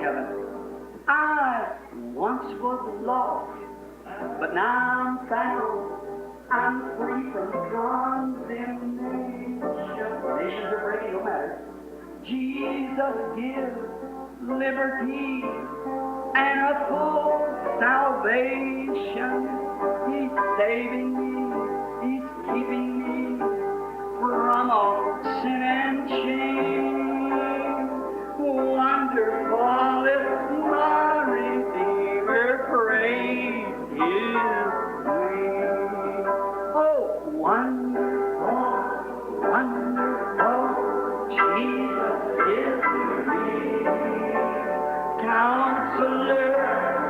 heaven. I once was lost, but now I'm found. I'm free from condemnation. Nations are breaking, no matter. Jesus gives liberty and a full salvation. He's saving me, He's keeping me from all sin and shame. Wonderful is my Redeemer, praise His name. Oh, wonderful, wonderful, Jesus is to me. Counselor,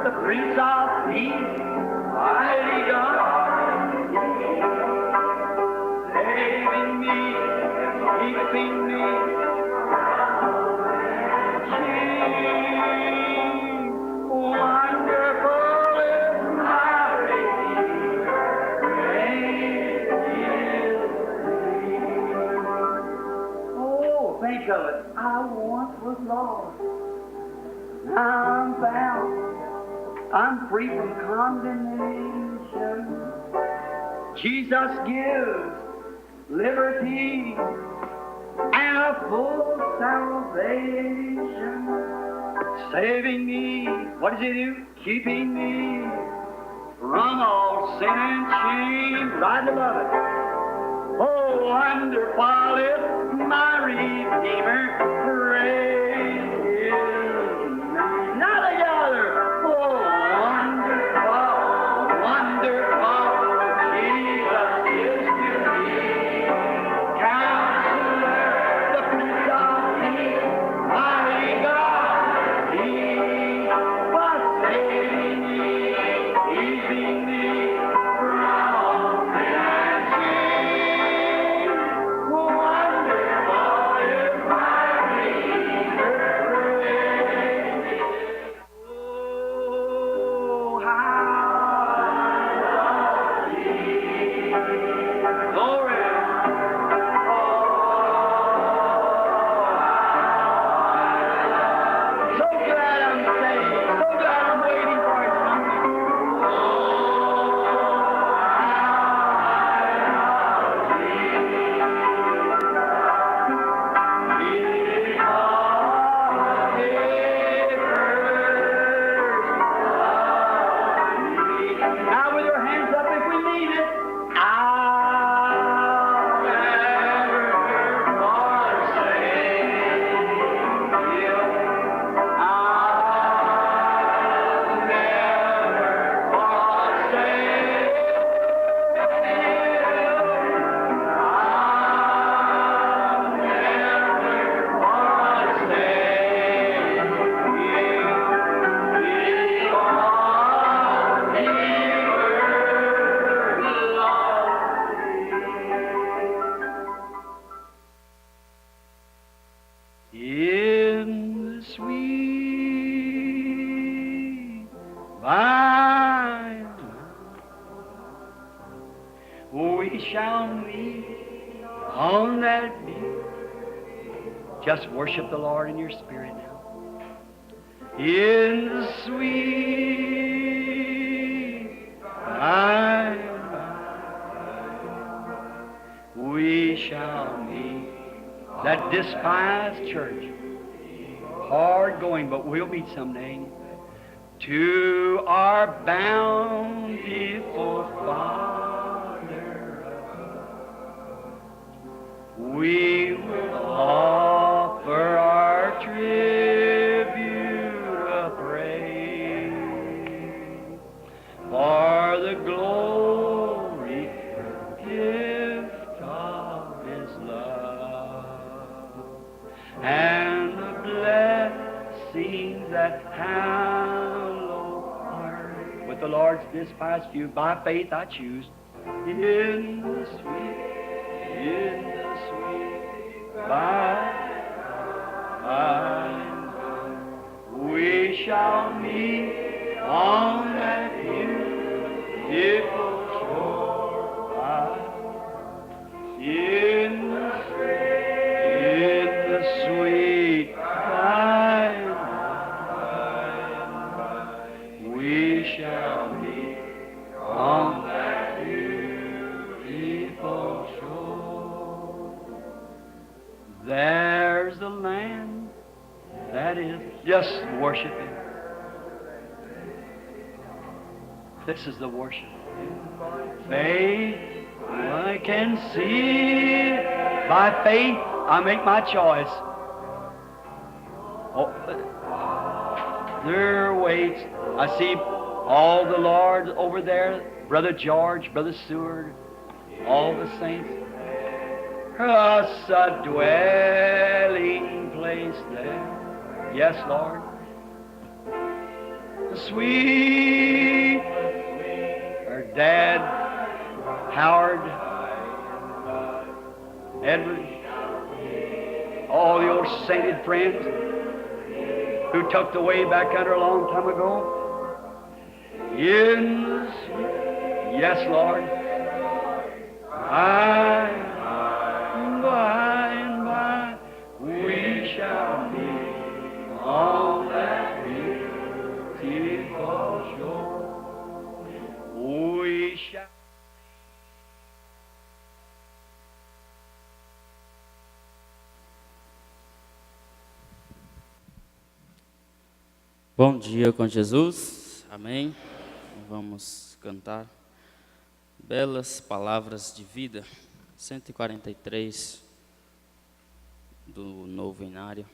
the Prince of Peace, mighty God, saving me, keeping me. Wonderful is my Redeemer, praise His name. Oh, think of it. I once was lost. I'm found. I'm free from condemnation. Jesus gives liberty and a full salvation. Saving me. What does He do? Keeping me from all sin and shame. Right above it. Oh, wonderful is my Redeemer. Praise His name. Now together. Oh, wonderful, wonderful, Jesus is to me. Counselor, the Prince of Peace, mighty God, He was saving me, keeping me from all sin and shame. Wonderful is my Redeemer, praise. Oh, how glory. So glad I'm saved. So glad I'm waiting for it someday. Now with your hands up if we mean it. I'll never forsake you. I'll never forsake you. I'll never in the sweet by and by, we shall meet on that day. Just worship the Lord in your spirit now. In the sweet by and by, we shall meet. That despised church, hard going, but we'll meet someday. To our bountiful Father, we will offer our tribute of praise for the glory gift of His love and the blessings that hallow our. With the Lord's despised few, by faith I choose. In the sweet by and by, we shall meet on that beautiful shore. In the sweet by and by, There's the land that is. Just worship Him. This is the worship. Faith, I can see. By faith, I make my choice. Oh, there waits. I see all the Lord over there, Brother George, Brother Seward, all the saints. Us a dwelling place there. Yes, Lord. The sweet, her dad, Howard, Edward, all the old sainted friends who tucked away back under a long time ago. In the sweet, yes, Lord. By and by, we shall be on that beautiful shore. We shall. Bom dia com Jesus, amém? Vamos cantar belas palavras de vida, 143 do Novo Inário.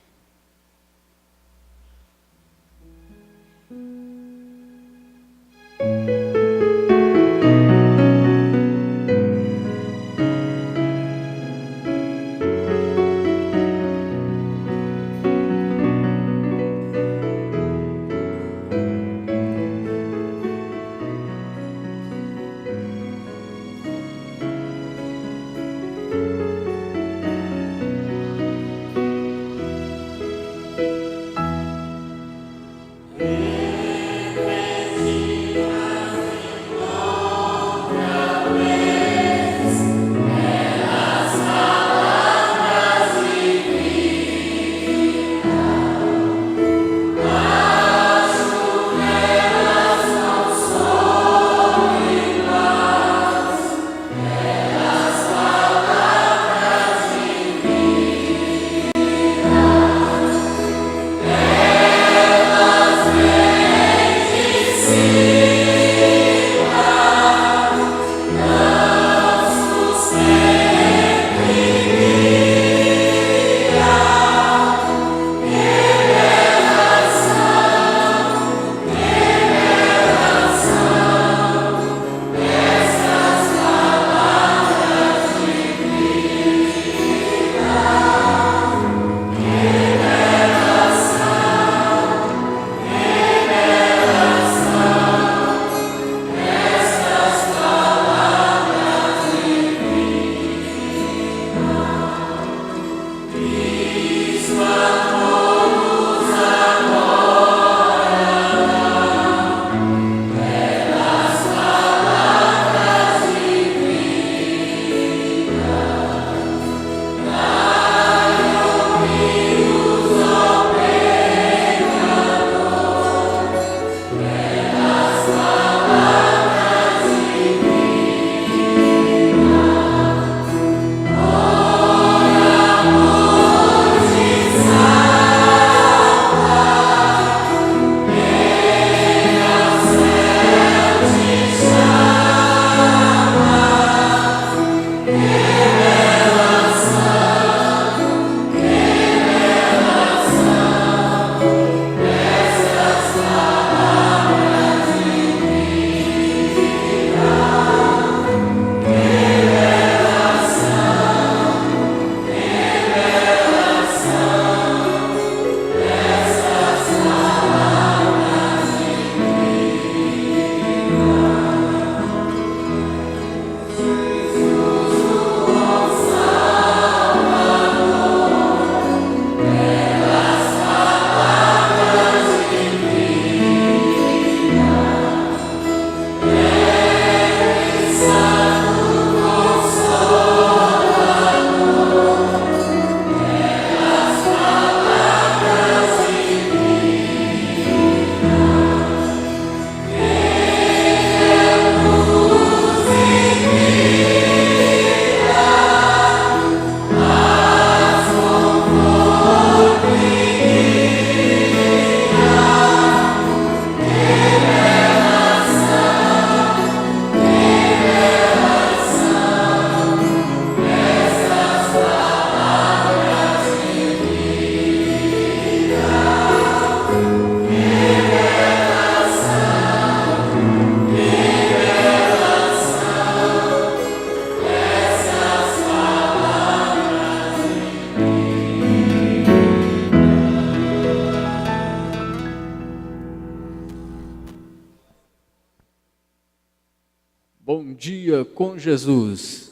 dia com Jesus.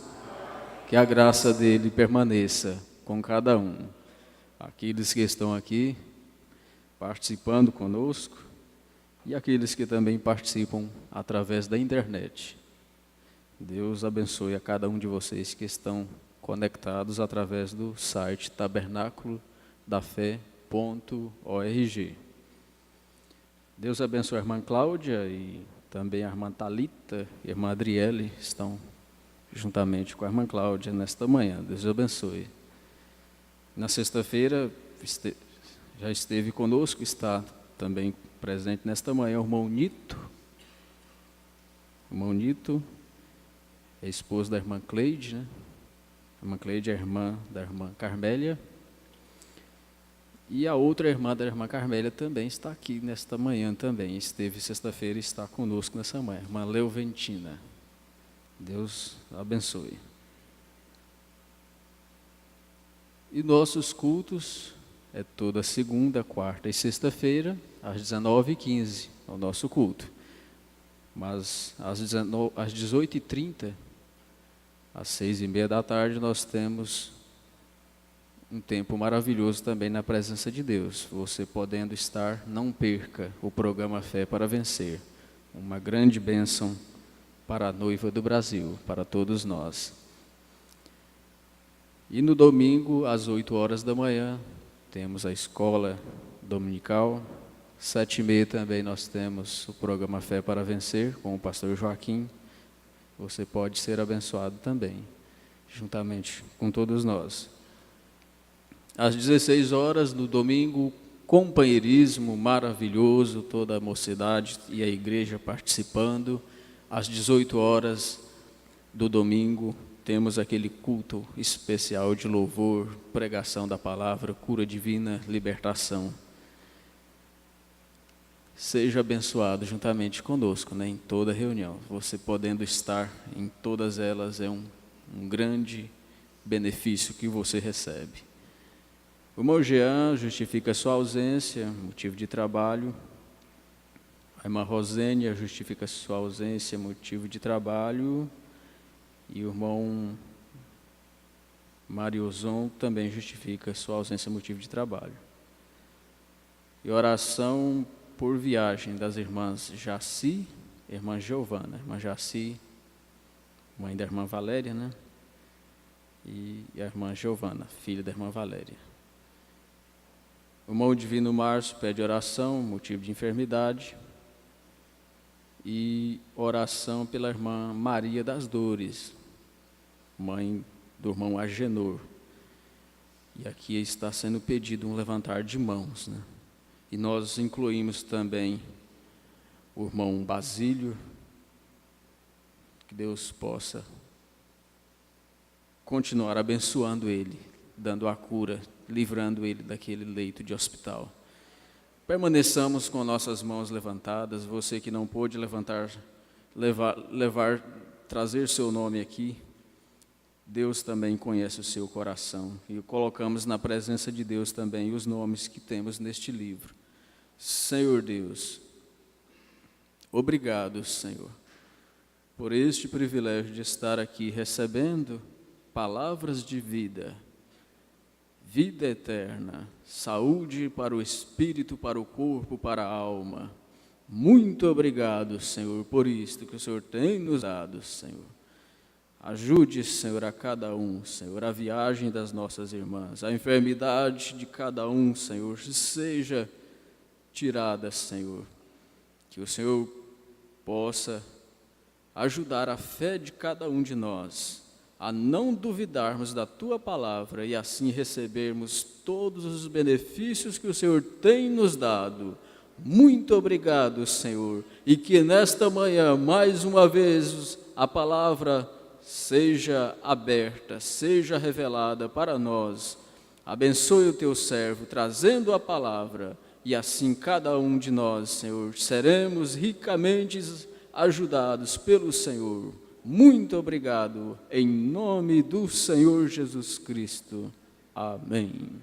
Que a graça dele permaneça com cada um. Aqueles que estão aqui participando conosco e aqueles que também participam através da internet. Deus abençoe a cada um de vocês que estão conectados através do site tabernaculodafé.org. Deus abençoe a irmã Cláudia e também a irmã Thalita e a irmã Adriele estão juntamente com a irmã Cláudia nesta manhã. Deus abençoe. Na sexta-feira já esteve conosco, está também presente nesta manhã o irmão Nito. O irmão Nito é esposo da irmã Cleide, né? A irmã Cleide é irmã da irmã Carmélia. E a outra irmã da irmã Carmélia também está aqui nesta manhã também. Esteve sexta-feira e está conosco nessa manhã. Irmã Leuventina. Deus abençoe. E nossos cultos é toda segunda, quarta e sexta-feira, às 19h15, é o nosso culto. Mas às 18h30, às 6h30 da tarde, nós temos um tempo maravilhoso também na presença de Deus. Você podendo estar, não perca o programa Fé para Vencer. Uma grande bênção para a noiva do Brasil, para todos nós. E no domingo, às 8h da manhã, temos a escola dominical. 7h30 também nós temos o programa Fé para Vencer, com o pastor Joaquim. Você pode ser abençoado também, juntamente com todos nós. Às 16h no domingo, companheirismo maravilhoso, toda a mocidade e a igreja participando. Às 18h do domingo, temos aquele culto especial de louvor, pregação da palavra, cura divina, libertação. Seja abençoado juntamente conosco, né, em toda reunião. Você podendo estar em todas elas é um grande benefício que você recebe. O irmão Jean justifica sua ausência, motivo de trabalho. A irmã Rosênia justifica sua ausência, motivo de trabalho. E o irmão Mariozon também justifica sua ausência, motivo de trabalho. E oração por viagem das irmãs Jaci, irmã Giovana, irmã Jaci, mãe da irmã Valéria, né? E a irmã Giovana, filha da irmã Valéria. O irmão Divino Márcio pede oração, motivo de enfermidade. E oração pela irmã Maria das Dores, mãe do irmão Agenor. E aqui está sendo pedido um levantar de mãos, né? E nós incluímos também o irmão Basílio, que Deus possa continuar abençoando ele, dando a cura, livrando ele daquele leito de hospital. Permaneçamos com nossas mãos levantadas. Você que não pôde trazer seu nome aqui, Deus também conhece o seu coração. E colocamos na presença de Deus também os nomes que temos neste livro. Senhor Deus, obrigado, Senhor, por este privilégio de estar aqui recebendo palavras de vida, vida eterna, saúde para o espírito, para o corpo, para a alma. Muito obrigado, Senhor, por isto que o Senhor tem nos dado, Senhor. Ajude, Senhor, a cada um, Senhor, a viagem das nossas irmãs, a enfermidade de cada um, Senhor, seja tirada, Senhor. Que o Senhor possa ajudar a fé de cada um de nós, a não duvidarmos da Tua palavra e assim recebermos todos os benefícios que o Senhor tem nos dado. Muito obrigado, Senhor, e que nesta manhã, mais uma vez, a palavra seja aberta, seja revelada para nós. Abençoe o Teu servo, trazendo a palavra, e assim cada um de nós, Senhor, seremos ricamente ajudados pelo Senhor. Muito obrigado, em nome do Senhor Jesus Cristo. Amém.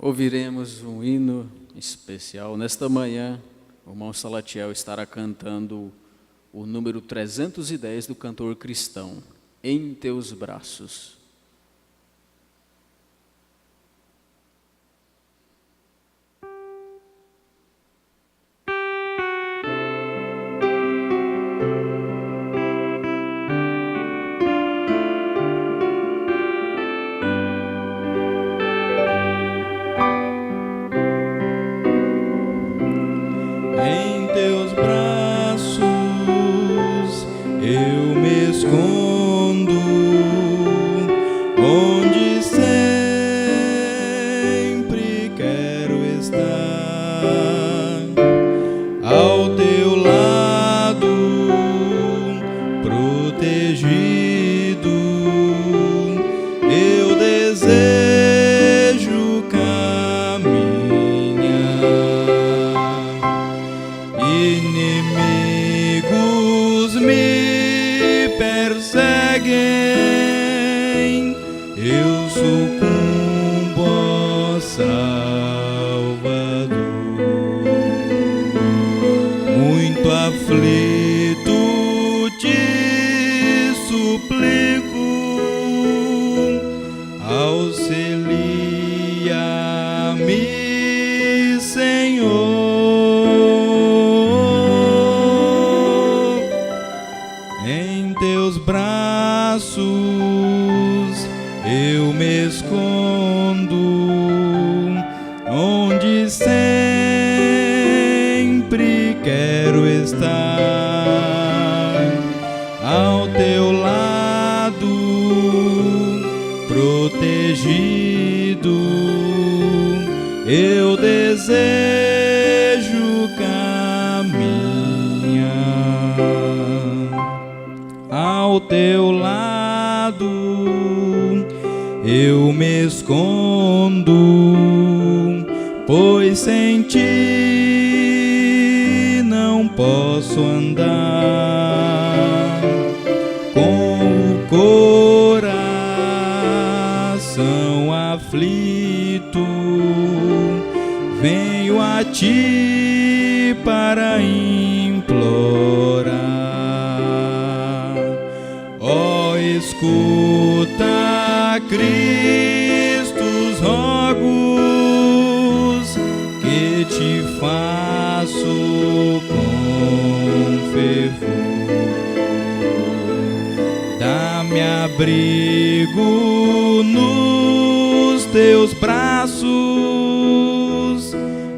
ouviremos um hino especial. Nesta manhã, o irmão Salatiel estará cantando o número 310 do cantor cristão, Em Teus Braços. Em teus braços eu me escondo, onde sempre quero estar, ao teu lado, protegido. Eu desejo caminhar. Inimigos me perseguem, eu sucumbo, ó Salvador. Muito aflito te suplico, auxilia-me, Senhor. Em teus braços eu me escondo, onde sempre quero estar, ao teu lado, protegido. Eu desejo caminhar, ao teu lado eu me escondo, pois sem ti não posso andar. Com o coração aflito, venho a ti para implorar. Ó, escuta, Cristo, os rogos que te faço com fervor. Dá-me abrigo nos teus braços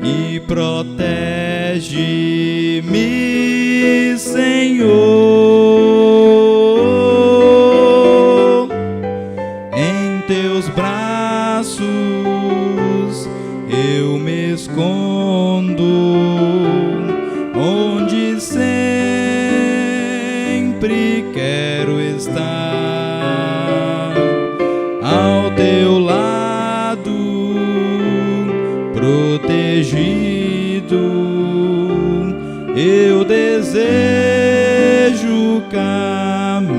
e protege-me, Senhor. Em teus braços eu me escondo, onde sempre quero estar, ao teu lado, protegido. Eu desejo caminhar.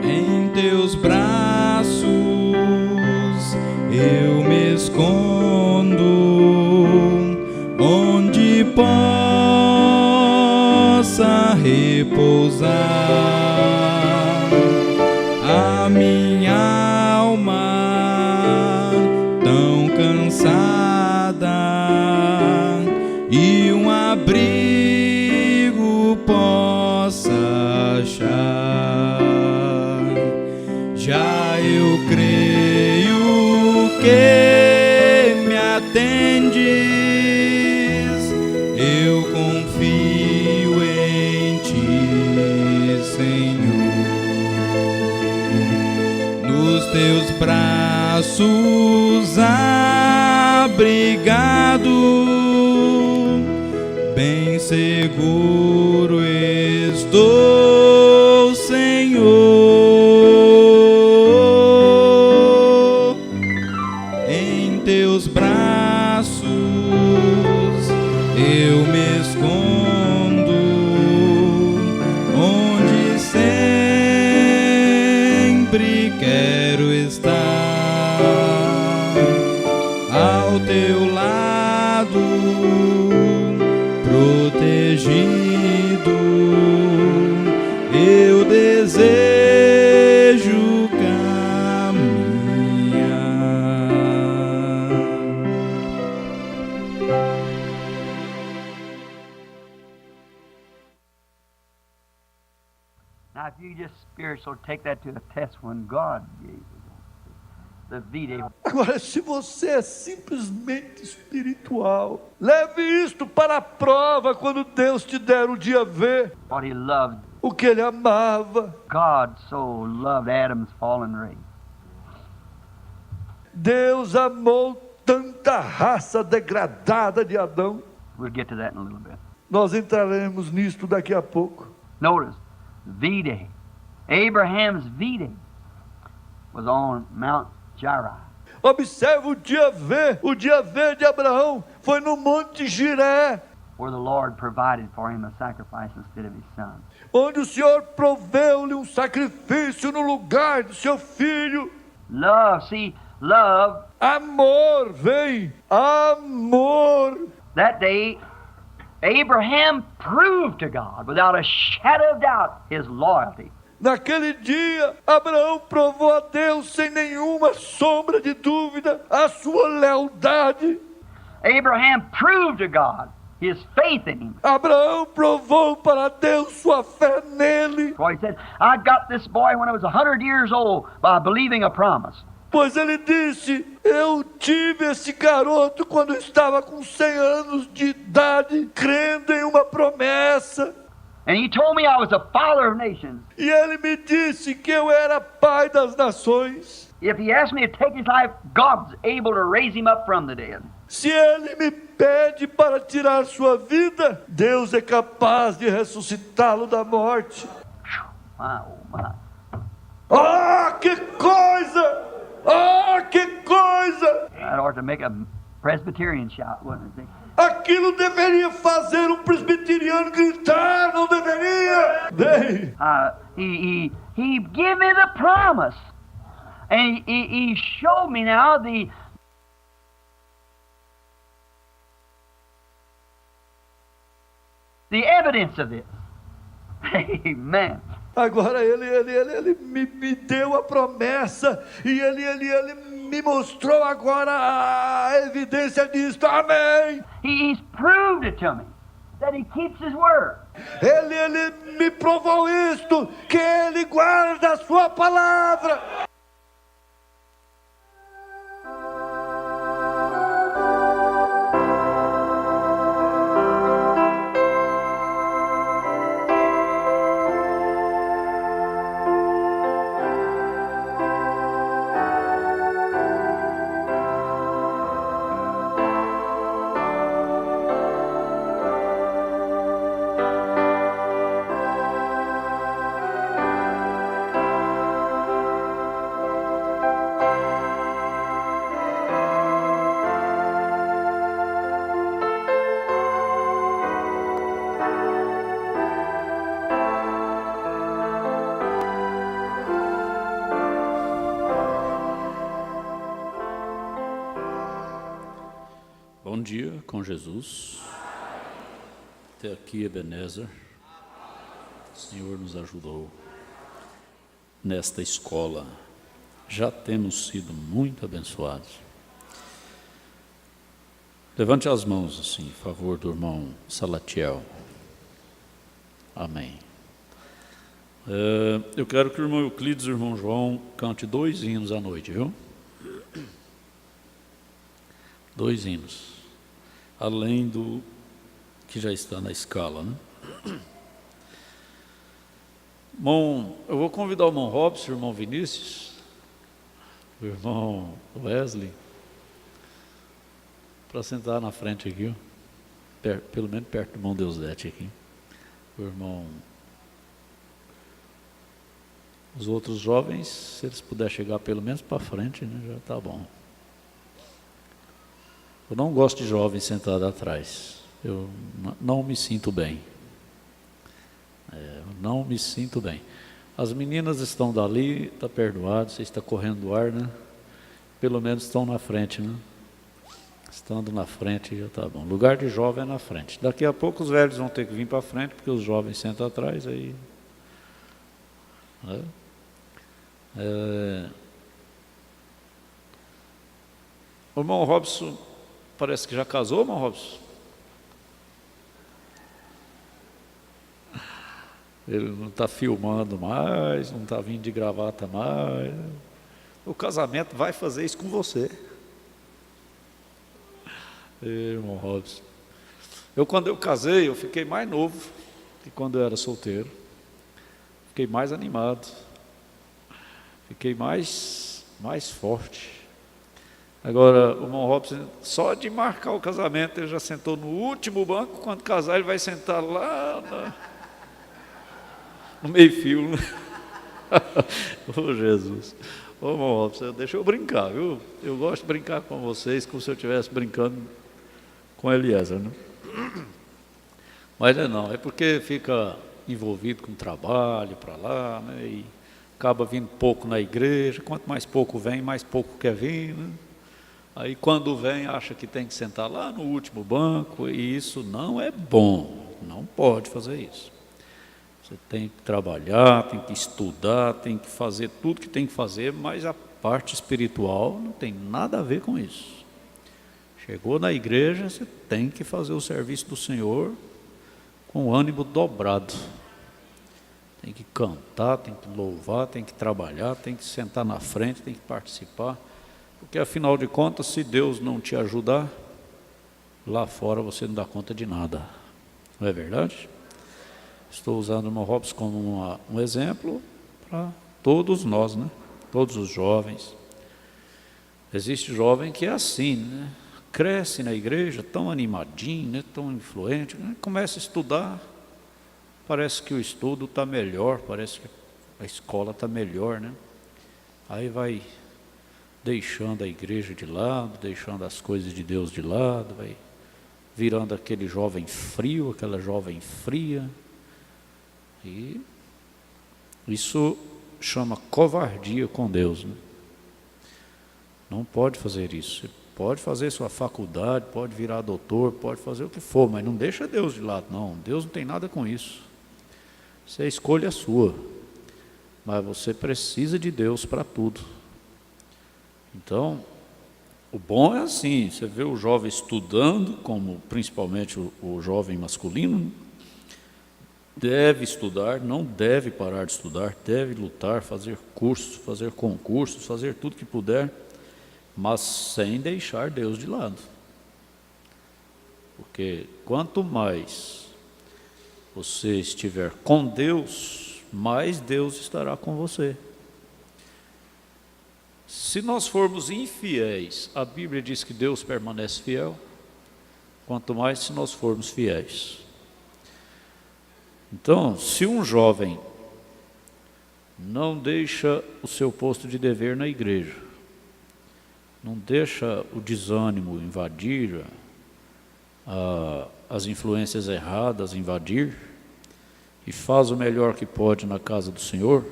Em teus braços eu me escondo, onde possa repousar a minha alma tão cansada, e um abrigo possa achar. Já eu creio que me atendes, eu confio em ti, Senhor. Nos teus braços abrigado, bem seguro estou, Senhor. sempre quero estar ao teu lado, protegido. Eu desejo caminhar. Now, if you just spiritual, take that to a test when God gave you the vida. Agora, se você é simplesmente espiritual, leve isto para a prova quando Deus te der o dia V, What He loved, o que Ele amava. God so loved Adam's fallen race. Deus amou tanta raça degradada de Adão. We'll get to that in a little bit. Nós entraremos nisto daqui a pouco. Notice, V-Day. Abraham's V-Day was on Mount Jireh. Observe o dia V. O dia V de Abraão foi no Monte Jiré, Where the Lord provided for him a sacrifice instead of his son. onde o Senhor proveu-lhe um sacrifício no lugar do seu filho. Love, see, love, Amor, vem, amor. that day, Abraham proved to God without a shadow of doubt his loyalty. Naquele dia, Abraão provou a Deus sem nenhuma sombra de dúvida a sua lealdade. Abraham proved to God his faith in him. Abraão provou para Deus sua fé nele, For he said, I got this boy when I was 100 years old by believing a promise. pois ele disse: eu tive esse garoto quando estava com 100 anos de idade, crendo em uma promessa. And he told me I was a father of nations. E ele me disse que eu era pai das nações. If he asked me to take his life, God's able to raise him up from the dead. Se ele me pede para tirar sua vida, Deus é capaz de ressuscitá-lo da morte. My, oh my. Ah, que coisa! Ah, que coisa! That ought to make a Presbyterian shout, wouldn't it? Aquilo deveria fazer um presbiteriano gritar, não deveria? Bem, He gave me the promise. And he showed me now the evidence of this. Amen. agora ele me deu a promessa e ele me mostrou agora a evidência disto. Amém. He's proved it to me that he keeps his word. Ele me provou isto, que ele guarda a sua palavra. Bom dia com Jesus. Até aqui, Ebenezer. O Senhor nos ajudou nesta escola. Já temos sido muito abençoados. Levante as mãos assim, em favor do irmão Salatiel. Amém. Eu quero que o irmão Euclides e o irmão João cante 2 hinos à noite, viu? 2 hinos. Além do que já está na escala, né? Bom, eu vou convidar o irmão Robson, o irmão Vinícius, o irmão Wesley, para sentar na frente aqui, ó, pelo menos perto do irmão Deusdete aqui. O irmão, os outros jovens, se eles puderem chegar pelo menos para frente, né, já está bom. Eu não gosto de jovens sentados atrás. Eu não me sinto bem. Eu não me sinto bem. As meninas estão dali, está perdoado, você está correndo do ar, né? Pelo menos estão na frente, né? Estando na frente já está bom. Lugar de jovem é na frente. Daqui a pouco os velhos vão ter que vir para frente, porque os jovens sentam atrás, aí... O irmão Robson parece que já casou, irmão Robson? Ele não está filmando mais, não está vindo de gravata mais. O casamento vai fazer isso com você. Irmão Robson. Quando eu casei, eu fiquei mais novo que quando eu era solteiro. Fiquei mais animado. Fiquei mais forte. Agora, o irmão Robson, só de marcar o casamento, ele já sentou no último banco. Quando casar, ele vai sentar lá no meio-fio. Oh, Jesus. Ô, irmão Robson, deixa eu brincar, viu? Eu gosto de brincar com vocês como se eu estivesse brincando com Eliezer, né? Mas não, é porque fica envolvido com trabalho para lá, né? E acaba vindo pouco na igreja. Quanto mais pouco vem, mais pouco quer vir, né? Aí quando vem, acha que tem que sentar lá no último banco, e isso não é bom, não pode fazer isso. Você tem que trabalhar, tem que estudar, tem que fazer tudo que tem que fazer, mas a parte espiritual não tem nada a ver com isso. Chegou na igreja, você tem que fazer o serviço do Senhor com ânimo dobrado. Tem que cantar, tem que louvar, tem que trabalhar, tem que sentar na frente, tem que participar. Porque afinal de contas, se Deus não te ajudar, lá fora você não dá conta de nada. Não é verdade? Estou usando o irmão Robson como um exemplo para todos nós, né? Todos os jovens. Existe jovem que é assim, né? Cresce na igreja, tão animadinho, né? Tão influente, né? Começa a estudar, parece que o estudo está melhor, parece que a escola está melhor, né? Aí vai deixando a igreja de lado, deixando as coisas de Deus de lado, vai virando aquele jovem frio, aquela jovem fria. E isso chama covardia com Deus, né? Não pode fazer isso. Você pode fazer sua faculdade, pode virar doutor, pode fazer o que for, mas não deixa Deus de lado, não. Deus não tem nada com isso. Isso é escolha sua. Mas você precisa de Deus para tudo. Então, o bom é assim, você vê o jovem estudando, como principalmente o jovem masculino, deve estudar, não deve parar de estudar, deve lutar, fazer cursos, fazer concursos, fazer tudo que puder, mas sem deixar Deus de lado. Porque quanto mais você estiver com Deus, mais Deus estará com você. Se nós formos infiéis, a Bíblia diz que Deus permanece fiel, quanto mais se nós formos fiéis. Então, se um jovem não deixa o seu posto de dever na igreja, não deixa o desânimo invadir, as influências erradas invadir, e faz o melhor que pode na casa do Senhor,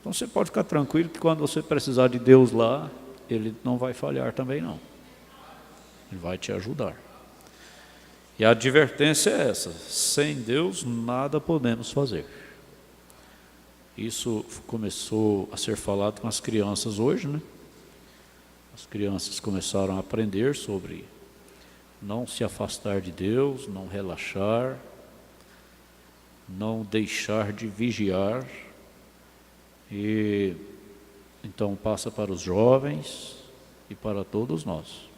então você pode ficar tranquilo que quando você precisar de Deus lá, Ele não vai falhar também não. Ele vai te ajudar. E a advertência é essa: sem Deus nada podemos fazer. Isso começou a ser falado com as crianças hoje, né? As crianças começaram a aprender sobre não se afastar de Deus, não relaxar, não deixar de vigiar. E então passa para os jovens e para todos nós.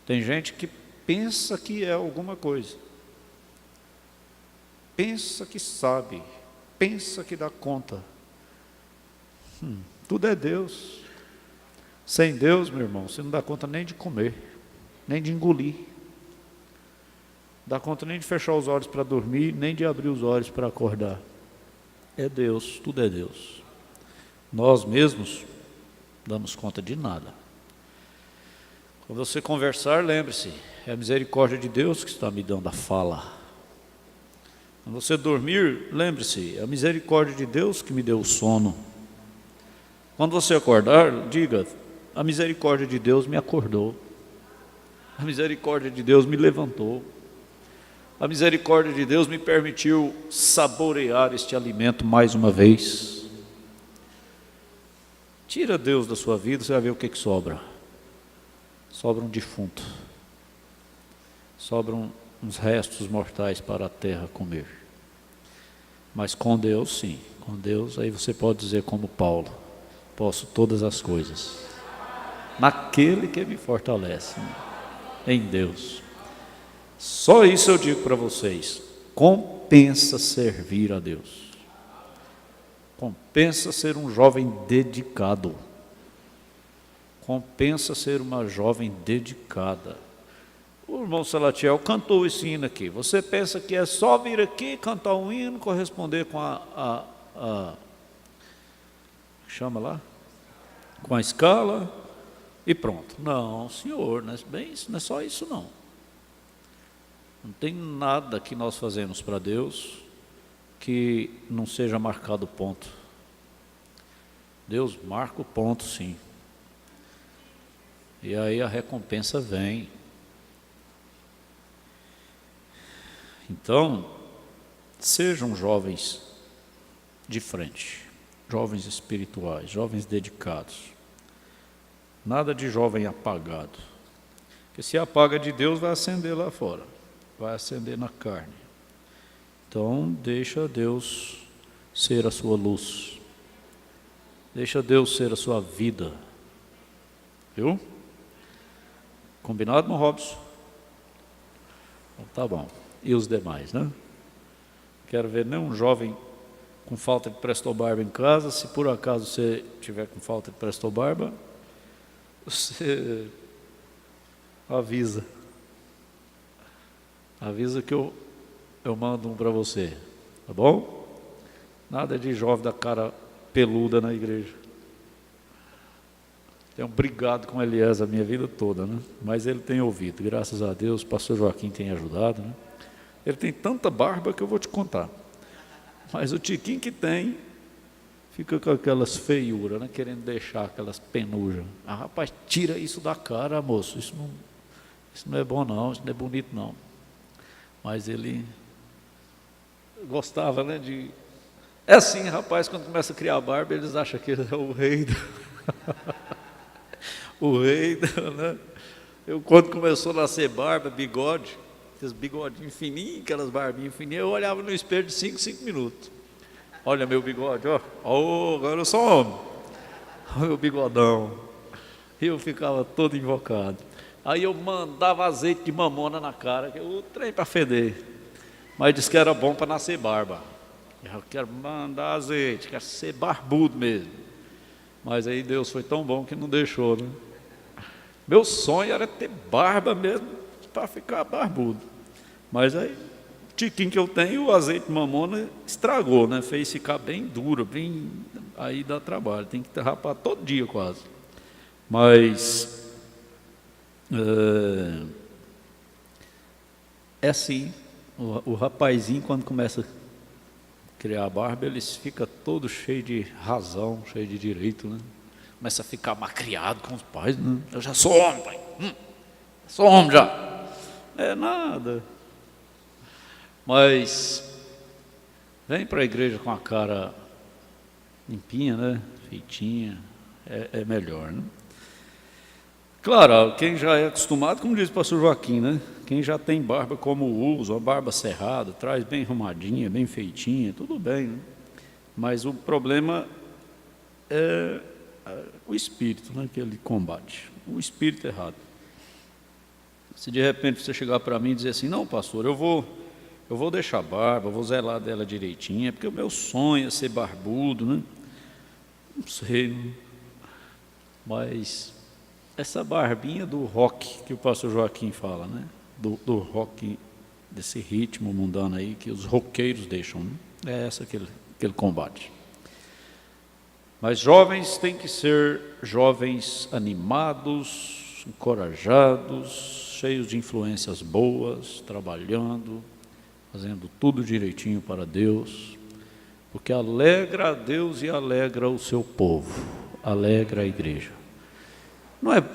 Tem gente que pensa que é alguma coisa, pensa que sabe, pensa que dá conta. Tudo é Deus. Sem Deus, meu irmão, você não dá conta nem de comer, nem de engolir, não dá conta nem de fechar os olhos para dormir, nem de abrir os olhos para acordar. É Deus, tudo é Deus. Nós mesmos damos conta de nada. Quando você conversar, lembre-se, é a misericórdia de Deus que está me dando a fala. Quando você dormir, lembre-se, é a misericórdia de Deus que me deu o sono. Quando você acordar, diga, a misericórdia de Deus me acordou. A misericórdia de Deus me levantou. A misericórdia de Deus me permitiu saborear este alimento mais uma vez. Tira Deus da sua vida, você vai ver o que sobra. Sobra um defunto. Sobram uns restos mortais para a terra comer. Mas com Deus, sim. Com Deus, aí você pode dizer como Paulo, posso todas as coisas naquele que me fortalece, em Deus. Só isso eu digo para vocês, compensa servir a Deus, compensa ser um jovem dedicado, compensa ser uma jovem dedicada. O irmão Salatiel cantou esse hino aqui. Você pensa que é só vir aqui, cantar um hino, corresponder com chama lá? Com a escala e pronto. Não, senhor, não é só isso não. Não tem nada que nós fazemos para Deus que não seja marcado ponto. Deus marca o ponto, sim. E aí a recompensa vem. Então, sejam jovens de frente, jovens espirituais, jovens dedicados. Nada de jovem apagado. Porque se apaga de Deus, vai acender lá fora, vai acender na carne. Então, deixa Deus ser a sua luz. Deixa Deus ser a sua vida. Viu? Combinado, meu Robson? Então, tá bom. E os demais, né? Quero ver nenhum jovem com falta de prestobarba em casa. Se por acaso você tiver com falta de prestobarba, você avisa. Avisa que eu mando um para você, tá bom? Nada de jovem da cara peluda na igreja. Tenho brigado com Eliezer a minha vida toda, né? Mas ele tem ouvido, graças a Deus, o pastor Joaquim tem ajudado, né? Ele tem tanta barba que eu vou te contar. Mas o tiquinho que tem, fica com aquelas feiuras, né? Querendo deixar aquelas penujas. Ah, rapaz, tira isso da cara, moço. Isso não é bom não, isso não é bonito não. Mas ele gostava, né? É assim, rapaz, quando começa a criar barba, eles acham que ele é o rei. O rei, né? Quando começou a nascer barba, bigode, aqueles bigodinhos fininhos, aquelas barbinhas fininhas, eu olhava no espelho de 5 minutos. Olha meu bigode, ó. Oh, agora eu sou homem. Olha meu bigodão. E eu ficava todo invocado. Aí eu mandava azeite de mamona na cara, que eu trem para feder. Mas disse que era bom para nascer barba. Eu quero mandar azeite, quero ser barbudo mesmo. Mas aí Deus foi tão bom que não deixou, né? Meu sonho era ter barba mesmo, para ficar barbudo. Mas aí, o tiquinho que eu tenho, o azeite de mamona estragou, né? Fez ficar bem duro, bem... Aí dá trabalho, tem que rapar todo dia quase. Mas... é assim, o rapazinho quando começa a criar a barba, ele fica todo cheio de razão, cheio de direito, né? Começa a ficar macriado com os pais, né? Eu já sou homem, pai. Sou homem já. É nada. Mas vem para a igreja com a cara limpinha, né? Feitinha, é melhor, né? Claro, quem já é acostumado, como diz o pastor Joaquim, né? Quem já tem barba como usa, uma barba cerrada, traz bem arrumadinha, bem feitinha, tudo bem, né? Mas o problema é o espírito, né, que ele combate, o espírito errado. Se de repente você chegar para mim e dizer assim, não pastor, eu vou deixar a barba, vou zelar dela direitinho, porque o meu sonho é ser barbudo, né? Não sei, né? Mas essa barbinha do rock que o pastor Joaquim fala, né? Do rock, desse ritmo mundano aí que os roqueiros deixam, né? É essa que ele combate. Mas jovens têm que ser jovens animados, encorajados, cheios de influências boas, trabalhando, fazendo tudo direitinho para Deus, porque alegra a Deus e alegra o seu povo, alegra a igreja.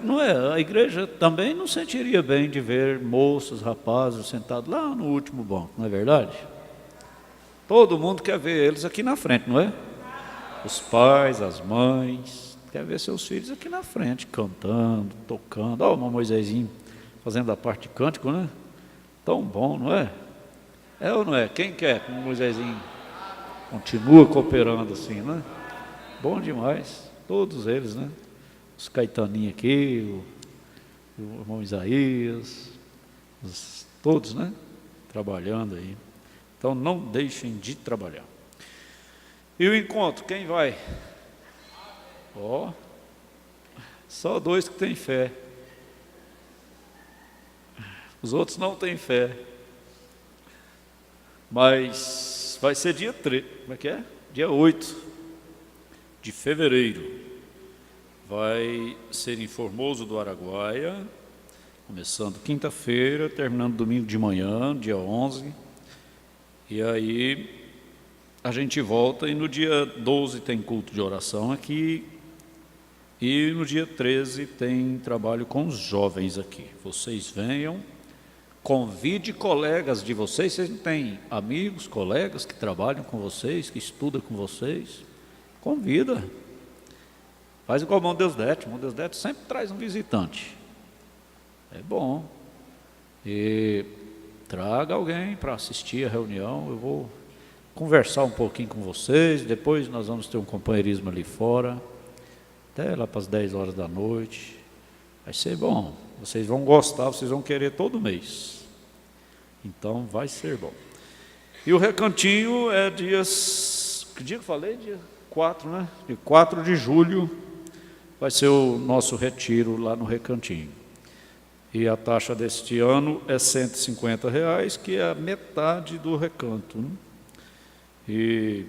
Não é, a igreja também não sentiria bem de ver moços, rapazes sentados lá no último banco, não é verdade? Todo mundo quer ver eles aqui na frente, não é? Os pais, as mães, quer ver seus filhos aqui na frente, cantando, tocando. Olha o Moisésinho fazendo a parte de cântico, né? Tão bom, não é? É ou não é? Quem quer que o Moisésinho continua cooperando assim, né? Bom demais, todos eles, né? Os Caetaninhos aqui, o irmão Isaías, todos, né? Trabalhando aí. Então não deixem de trabalhar. E o encontro, quem vai? Ó, só 2 que têm fé. Os outros não têm fé. Mas vai ser dia 3, como é que é? Dia 8 de fevereiro. Vai ser em Formoso do Araguaia, começando quinta-feira, terminando domingo de manhã, dia 11. E aí a gente volta e no dia 12 tem culto de oração aqui. E no dia 13 tem trabalho com os jovens aqui. Vocês venham, convide colegas de vocês. Vocês não têm amigos, colegas que trabalham com vocês, que estudam com vocês? Convida. Faz igual o irmão Deusdete. O irmão Deusdete sempre traz um visitante. É bom. E traga alguém para assistir a reunião. Eu vou conversar um pouquinho com vocês. Depois nós vamos ter um companheirismo ali fora. Até lá para as 10 horas da noite. Vai ser bom. Vocês vão gostar, vocês vão querer todo mês. Então vai ser bom. E o recantinho é dias... Que dia que eu falei? Dia 4, né? Dia 4 de julho vai ser o nosso retiro lá no recantinho. E a taxa deste ano é R$150, que é a metade do recanto, né? E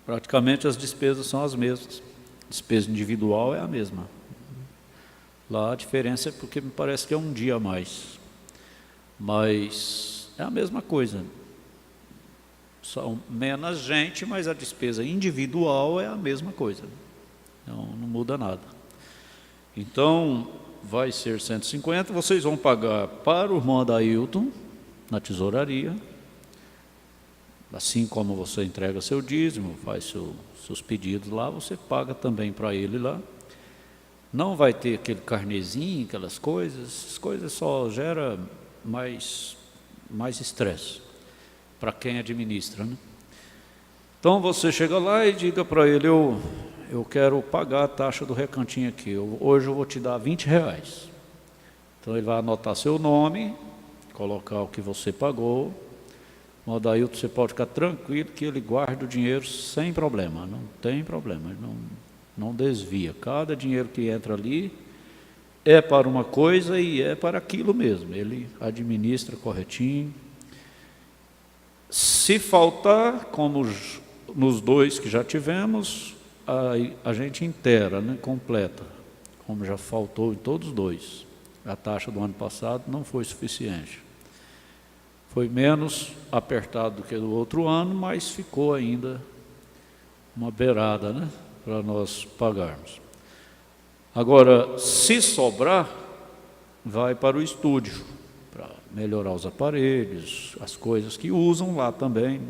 praticamente as despesas são as mesmas. Despesa individual é a mesma. Lá a diferença é porque me parece que é um dia a mais. Mas é a mesma coisa. São menos gente, mas a despesa individual é a mesma coisa. Não muda nada. Então, vai ser 150. Vocês vão pagar para o irmão Adailton, na tesouraria. Assim como você entrega seu dízimo, faz seus pedidos lá, você paga também para ele lá. Não vai ter aquele carnezinho, aquelas coisas. Essas coisas só geram mais estresse para quem administra, né? Então você chega lá e diga para ele: eu quero pagar a taxa do recantinho aqui, hoje eu vou te dar R$20. Então ele vai anotar seu nome, colocar o que você pagou. O Adailton, você pode ficar tranquilo que ele guarda o dinheiro sem problema, não tem problema, ele não desvia. Cada dinheiro que entra ali é para uma coisa e é para aquilo mesmo, ele administra corretinho. Se faltar, como nos 2 que já tivemos, a gente inteira, né, completa, como já faltou em todos os 2. A taxa do ano passado não foi suficiente. Foi menos apertado do que do outro ano, mas ficou ainda uma beirada, né, para nós pagarmos. Agora, se sobrar, vai para o estúdio, para melhorar os aparelhos, as coisas que usam lá também.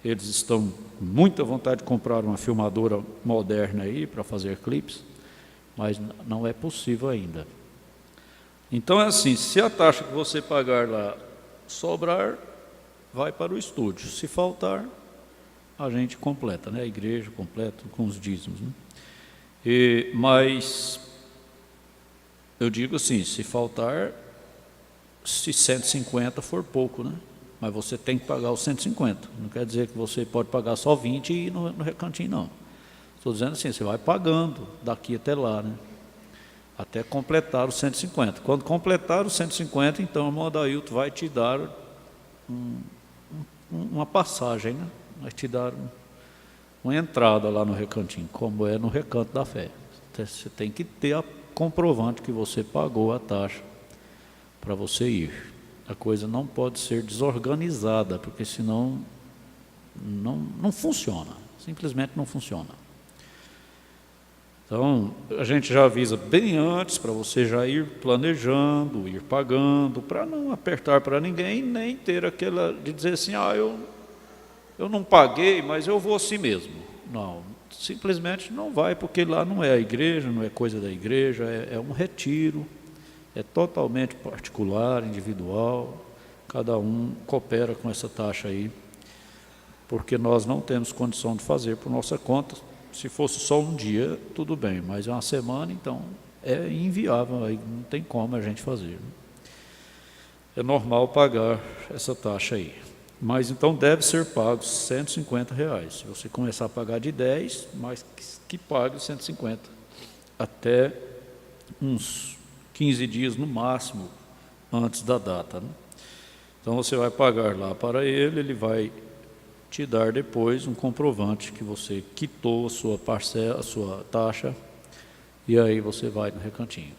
Eles estão com muita vontade de comprar uma filmadora moderna aí para fazer clipes, mas não é possível ainda. Então é assim, se a taxa que você pagar lá sobrar, vai para o estúdio. Se faltar, a gente completa, né? A igreja completa com os dízimos, né? Mas eu digo assim, se faltar, se 150 for pouco, né? Mas você tem que pagar os 150. Não quer dizer que você pode pagar só 20 e ir no recantinho, não. Estou dizendo assim, você vai pagando daqui até lá, né? Até completar os 150. Quando completar os 150, então o irmão Adailton vai te dar uma passagem, né? Vai te dar uma entrada lá no recantinho, como é no Recanto da Fé. Você tem que ter a comprovante que você pagou a taxa para você ir. A coisa não pode ser desorganizada, porque senão não funciona, simplesmente não funciona. Então, a gente já avisa bem antes, para você já ir planejando, ir pagando, para não apertar para ninguém, nem ter aquela de dizer assim, eu não paguei, mas eu vou assim mesmo. Não, simplesmente não vai, porque lá não é a igreja, não é coisa da igreja, é um retiro, é totalmente particular, individual, cada um coopera com essa taxa aí, porque nós não temos condição de fazer por nossa conta. Se fosse só um dia, tudo bem, mas é uma semana, então é inviável, aí não tem como a gente fazer. É normal pagar essa taxa aí. Mas então deve ser pago R$150. Se você começar a pagar de 10, mas que pague 150. Até uns 15 dias no máximo antes da data, né? Então você vai pagar lá para ele vai te dar depois um comprovante que você quitou a sua parcela, a sua taxa, e aí você vai no recantinho.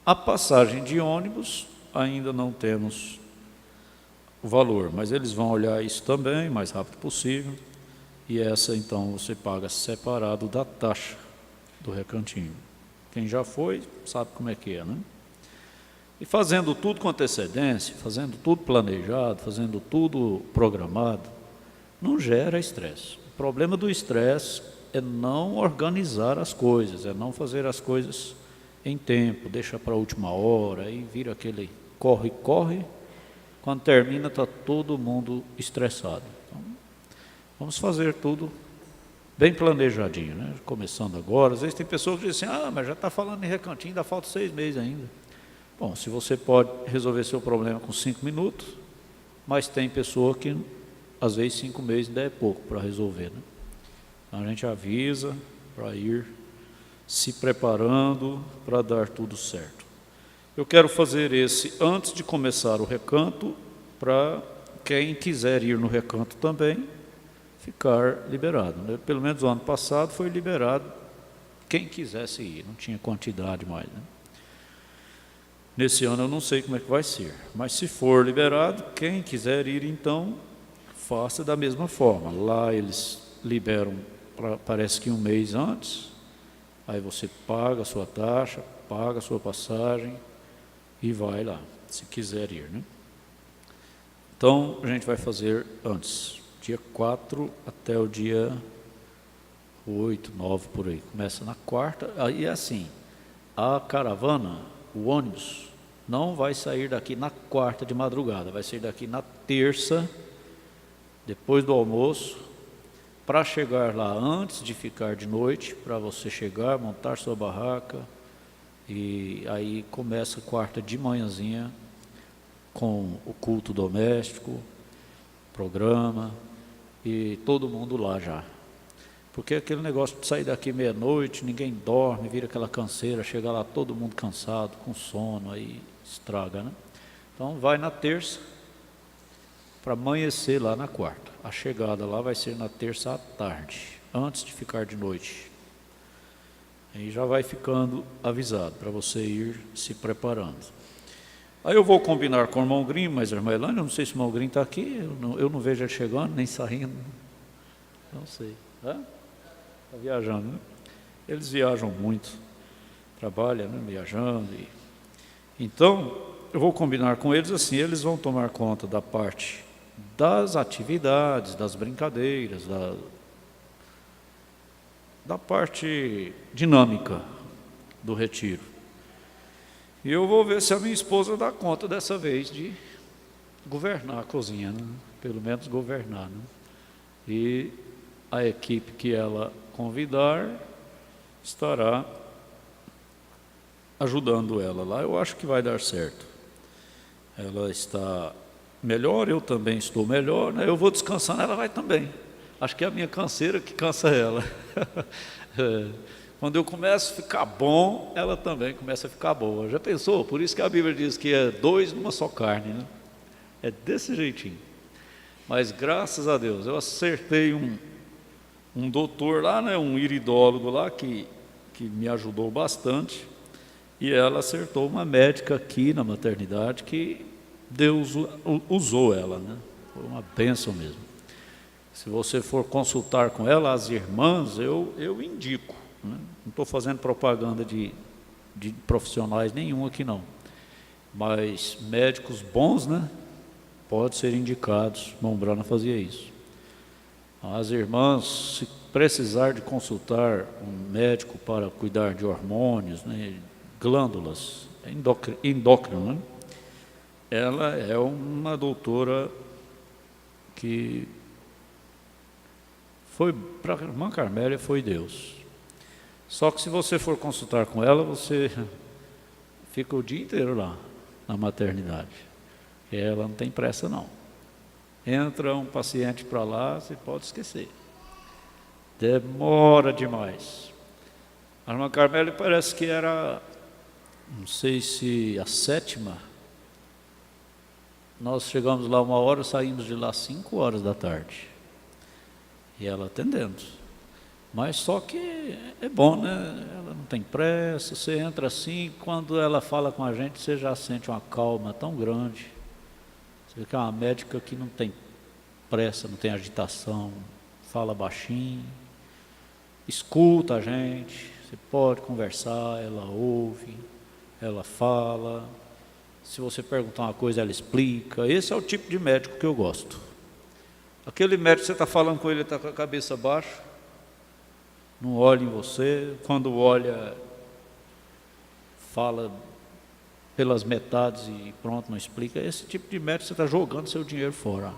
A passagem de ônibus ainda não temos o valor, mas eles vão olhar isso também, o mais rápido possível, e essa então você paga separado da taxa do recantinho. Quem já foi sabe como é que é, né? E fazendo tudo com antecedência, fazendo tudo planejado, fazendo tudo programado, não gera estresse. O problema do estresse é não organizar as coisas, é não fazer as coisas em tempo, deixa para a última hora, aí vira aquele corre, quando termina está todo mundo estressado. Então, vamos fazer tudo bem planejadinho, né? Começando agora. Às vezes tem pessoas que dizem assim, mas já está falando em recantinho, ainda falta 6 meses ainda. Bom, se você pode resolver seu problema com 5 minutos, mas tem pessoa que às vezes 5 meses ainda é pouco para resolver, né? Então a gente avisa para ir se preparando para dar tudo certo. Eu quero fazer esse antes de começar o recanto, para quem quiser ir no recanto também, ficar liberado, né? Pelo menos o ano passado foi liberado quem quisesse ir, não tinha quantidade mais, né? Nesse ano eu não sei como é que vai ser, mas se for liberado, quem quiser ir então, faça da mesma forma. Lá eles liberam, parece que um mês antes, aí você paga a sua taxa, paga a sua passagem e vai lá, se quiser ir, né? Então, a gente vai fazer antes, dia 4 até o dia 8, 9, por aí. Começa na quarta, aí é assim, a caravana, o ônibus, não vai sair daqui na quarta de madrugada, vai sair daqui na terça, depois do almoço, para chegar lá antes de ficar de noite, para você chegar, montar sua barraca, e aí começa quarta de manhãzinha com o culto doméstico, programa, e todo mundo lá já. Porque aquele negócio de sair daqui meia-noite, ninguém dorme, vira aquela canseira, chega lá todo mundo cansado, com sono, aí estraga, né? Então vai na terça, para amanhecer lá na quarta. A chegada lá vai ser na terça à tarde, antes de ficar de noite. Aí já vai ficando avisado para você ir se preparando. Aí eu vou combinar com o irmão Grim, mas a irmã Elane, eu não sei se o irmão Grim está aqui, eu não vejo ele chegando, nem saindo. Não sei. Está viajando, né? Eles viajam muito, trabalham, né? Viajando. Então, eu vou combinar com eles assim, eles vão tomar conta da parte das atividades, das brincadeiras, da parte dinâmica do retiro. E eu vou ver se a minha esposa dá conta dessa vez de governar a cozinha, né? Pelo menos governar, né? E a equipe que ela convidar estará ajudando ela lá. Eu acho que vai dar certo. Ela está melhor, eu também estou melhor, né? Eu vou descansando, ela vai também. Acho que é a minha canseira que cansa ela. Quando eu começo a ficar bom, ela também começa a ficar boa. Já pensou? Por isso que a Bíblia diz que é 2 numa só carne, né? É desse jeitinho. Mas graças a Deus, eu acertei um doutor lá, né? Um iridólogo lá que me ajudou bastante. E ela acertou uma médica aqui na maternidade que Deus usou ela, né? Foi uma bênção mesmo. Se você for consultar com ela, as irmãs, eu indico, né? Não estou fazendo propaganda de profissionais nenhum aqui não, mas médicos bons, né? Podem ser indicados. Irmão Brana fazia isso. As irmãs, se precisar de consultar um médico para cuidar de hormônios, né, glândulas, endócrino, né? Ela é uma doutora que foi, para a irmã Carmélia, foi Deus. Só que se você for consultar com ela, você fica o dia inteiro lá, na maternidade. E ela não tem pressa não. Entra um paciente para lá, você pode esquecer. Demora demais. A irmã Carmélia parece que era, não sei se a 7ª. Nós chegamos lá 1h, saímos de lá 5h da tarde. E ela atendendo. Mas só que é bom, né? Ela não tem pressa, você entra assim, quando ela fala com a gente, você já sente uma calma tão grande. Você vê que é uma médica que não tem pressa, não tem agitação, fala baixinho, escuta a gente, você pode conversar, ela ouve, ela fala. Se você perguntar uma coisa, ela explica. Esse é o tipo de médico que eu gosto. Aquele médico que você está falando com ele, está com a cabeça baixa, não olha em você, quando olha, fala pelas metades e pronto, não explica. Esse tipo de médico você está jogando seu dinheiro fora.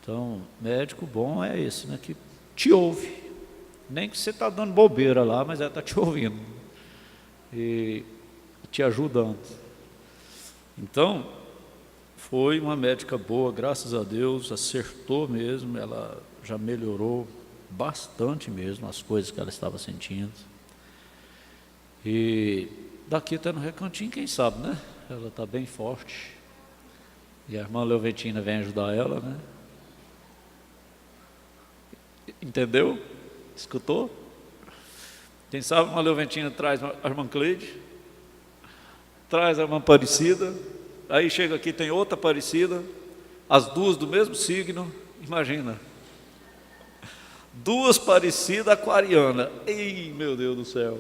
Então, médico bom é esse, né, que te ouve. Nem que você está dando bobeira lá, mas ela está te ouvindo e te ajudando. Então, foi uma médica boa, graças a Deus, acertou mesmo, ela já melhorou bastante mesmo as coisas que ela estava sentindo. E daqui até no Recantinho, quem sabe, né? Ela está bem forte. E a irmã Leoventina vem ajudar ela, né? Entendeu? Escutou? Quem sabe a irmã Leoventina traz a irmã Cleide, traz a irmã Aparecida, aí chega aqui, tem outra Aparecida, as duas do mesmo signo, imagina. 2 Aparecidas aquarianas. Ei, meu Deus do céu.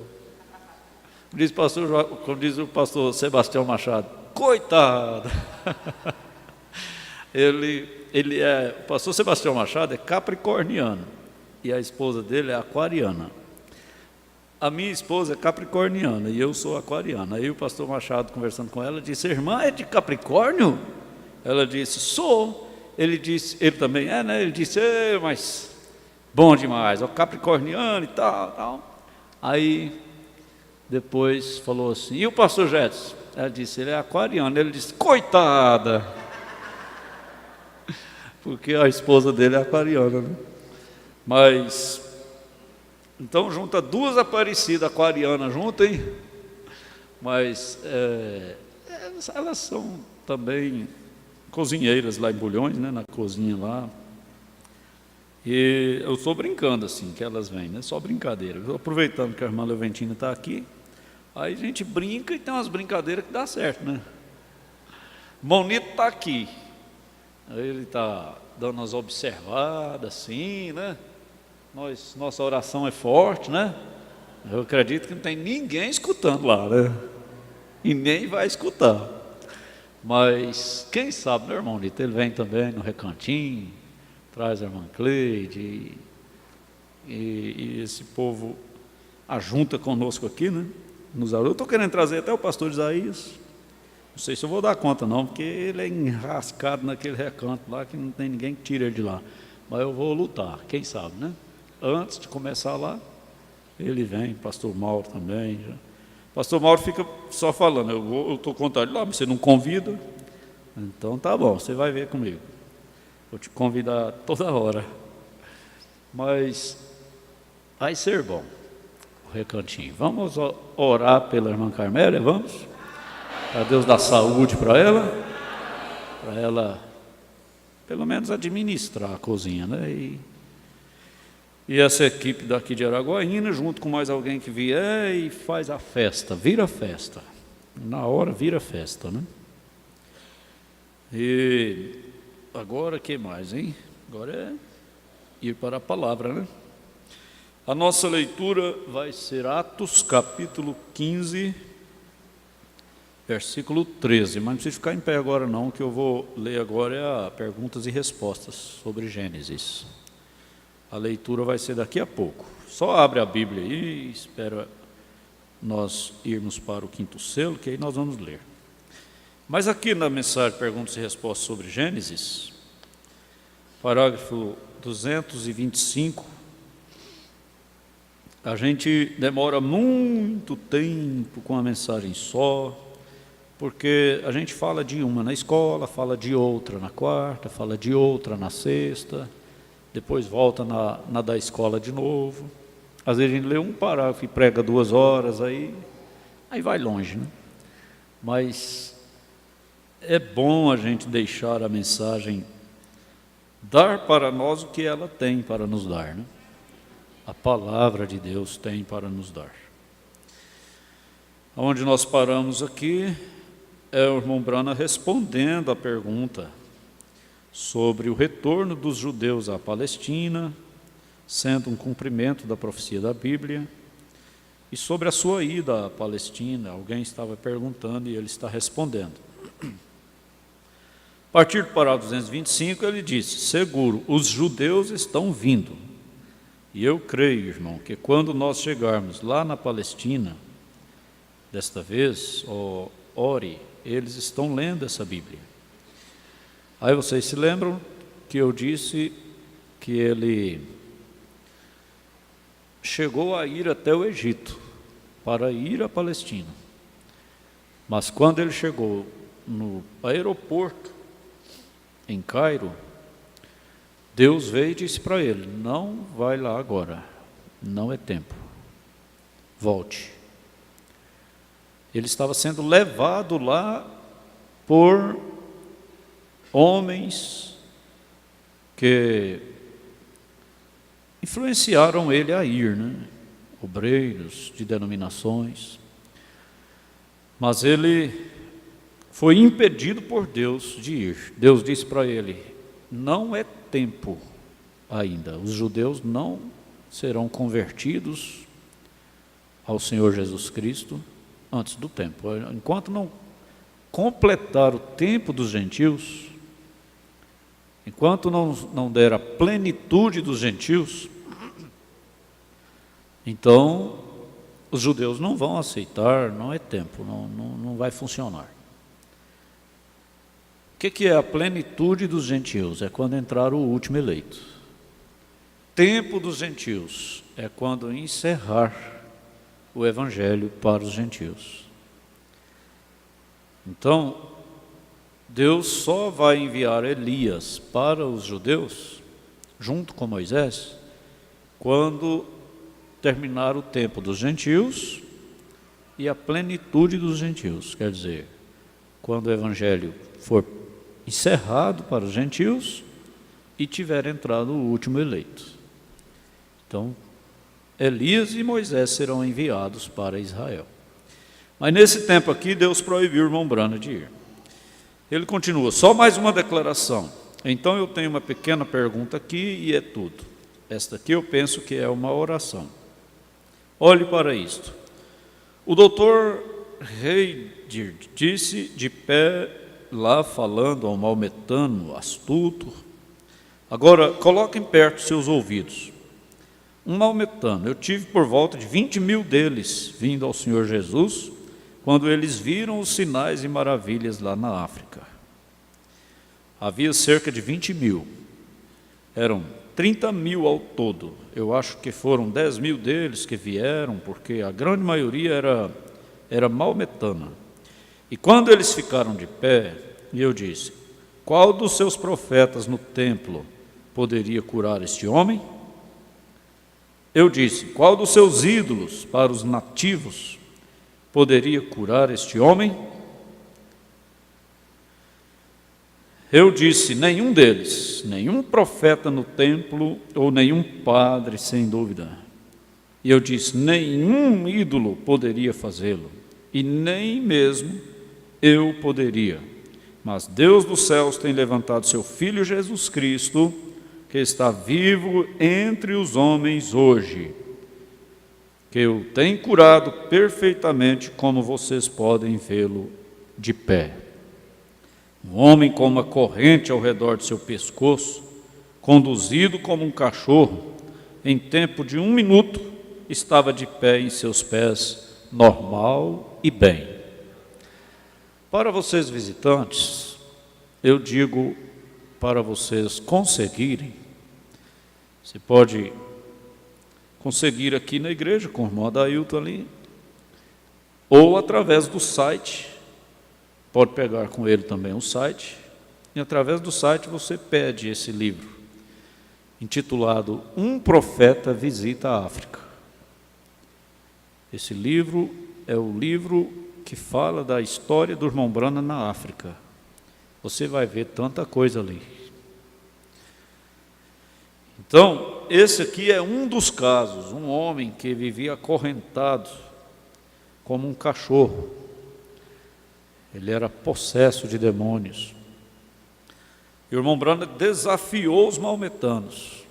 Como diz o pastor Sebastião Machado, coitado. O pastor Sebastião Machado é capricorniano e a esposa dele é aquariana. A minha esposa é capricorniana e eu sou aquariana. Aí o pastor Machado, conversando com ela, disse: irmã, é de Capricórnio? Ela disse: sou. Ele também é, né? Ele disse: mas bom demais, o capricorniano e tal. Aí depois falou assim: e o pastor Jetson? Ela disse: ele é aquariano. Ele disse: coitada, porque a esposa dele é aquariana, né? Mas então junta 2 Aparecidas aquarianas juntas, hein? Mas elas são também cozinheiras lá em Bulhões, né? Na cozinha lá. E eu estou brincando assim, que elas vêm, né? Só brincadeira. Aproveitando que a irmã Leoventina está aqui, aí a gente brinca e tem umas brincadeiras que dá certo, né? Irmão Nito está aqui. Ele está dando umas observadas assim, né? Nossa oração é forte, né? Eu acredito que não tem ninguém escutando lá, né? E nem vai escutar. Mas quem sabe, meu irmão Nito, ele vem também no Recantinho, traz a irmã Cleide, e esse povo ajunta conosco aqui, né? Eu estou querendo trazer até o pastor Isaías. Não sei se eu vou dar conta não, porque ele é enrascado naquele recanto lá, que não tem ninguém que tire ele de lá. Mas eu vou lutar, quem sabe, né? Antes de começar lá, ele vem, pastor Mauro também. Já. Pastor Mauro fica só falando: eu estou contando lá, mas você não convida. Então tá bom, você vai ver comigo. Vou te convidar toda hora. Mas vai ser bom o Recantinho. Vamos orar pela irmã Carmélia, vamos? Para Deus dar saúde para ela pelo menos administrar a cozinha, né? E essa equipe daqui de Araguaína, junto com mais alguém que vier, e faz a festa, vira festa. Na hora vira festa, né? E agora que mais, hein? Agora é ir para a palavra, né? A nossa leitura vai ser Atos capítulo 15, versículo 13. Mas não precisa ficar em pé agora não, o que eu vou ler agora é a perguntas e respostas sobre Gênesis. A leitura vai ser daqui a pouco. Só abre a Bíblia aí e espera nós irmos para o quinto selo, que aí nós vamos ler. Mas aqui na mensagem Perguntas e Respostas sobre Gênesis, parágrafo 225, a gente demora muito tempo com a mensagem só, porque a gente fala de uma na escola, fala de outra na quarta, fala de outra na sexta, depois volta na da escola de novo. Às vezes a gente lê um parágrafo e prega 2 horas, aí vai longe, né? Mas é bom a gente deixar a mensagem dar para nós o que ela tem para nos dar, né? A palavra de Deus tem para nos dar. Onde nós paramos aqui é o irmão Brana respondendo a pergunta sobre o retorno dos judeus à Palestina, sendo um cumprimento da profecia da Bíblia, e sobre a sua ida à Palestina. Alguém estava perguntando e ele está respondendo. A partir do parágrafo 225, ele disse: seguro, os judeus estão vindo. E eu creio, irmão, que quando nós chegarmos lá na Palestina, desta vez, ore, eles estão lendo essa Bíblia. Aí vocês se lembram que eu disse que ele chegou a ir até o Egito para ir à Palestina. Mas quando ele chegou no aeroporto em Cairo, Deus veio e disse para ele: não vai lá agora, não é tempo, volte. Ele estava sendo levado lá por homens que influenciaram ele a ir, né? Obreiros de denominações. Mas ele foi impedido por Deus de ir. Deus disse para ele: não é tempo ainda, os judeus não serão convertidos ao Senhor Jesus Cristo antes do tempo. Enquanto não completar o tempo dos gentios, enquanto não der a plenitude dos gentios, então os judeus não vão aceitar, não é tempo, não vai funcionar. O que é a plenitude dos gentios? É quando entrar o último eleito. Tempo dos gentios é quando encerrar o evangelho para os gentios. Então, Deus só vai enviar Elias para os judeus, junto com Moisés, quando terminar o tempo dos gentios e a plenitude dos gentios. Quer dizer, quando o evangelho for encerrado para os gentios e tiver entrado o último eleito. Então, Elias e Moisés serão enviados para Israel. Mas nesse tempo aqui, Deus proibiu o irmão Brana de ir. Ele continua: só mais uma declaração. Então eu tenho uma pequena pergunta aqui e é tudo. Esta aqui eu penso que é uma oração. Olhe para isto. O doutor Heider disse, de pé lá falando ao maometano astuto: agora coloquem perto seus ouvidos. Um maometano, eu tive por volta de 20 mil deles vindo ao Senhor Jesus, quando eles viram os sinais e maravilhas lá na África. Havia cerca de 20 mil, eram 30 mil ao todo. Eu acho que foram 10 mil deles que vieram, porque a grande maioria era maometana. E quando eles ficaram de pé, eu disse: qual dos seus profetas no templo poderia curar este homem? Eu disse: qual dos seus ídolos para os nativos poderia curar este homem? Eu disse: nenhum deles, nenhum profeta no templo ou nenhum padre, sem dúvida. E eu disse: nenhum ídolo poderia fazê-lo, e nem mesmo eu poderia. Mas Deus dos céus tem levantado seu Filho Jesus Cristo, que está vivo entre os homens hoje, que o tem curado perfeitamente, como vocês podem vê-lo de pé. Um homem com uma corrente ao redor de seu pescoço, conduzido como um cachorro, em tempo de 1 minuto, estava de pé em seus pés, normal e bem. Para vocês visitantes, eu digo para vocês conseguirem, você pode conseguir aqui na igreja, com o irmão Adailton ali, ou através do site, pode pegar com ele também o site, e através do site você pede esse livro, intitulado Um Profeta Visita a África. Esse livro é o livro que fala da história do irmão Branham na África. Você vai ver tanta coisa ali. Então, esse aqui é um dos casos, um homem que vivia acorrentado como um cachorro. Ele era possesso de demônios. E o irmão Branham desafiou os maometanos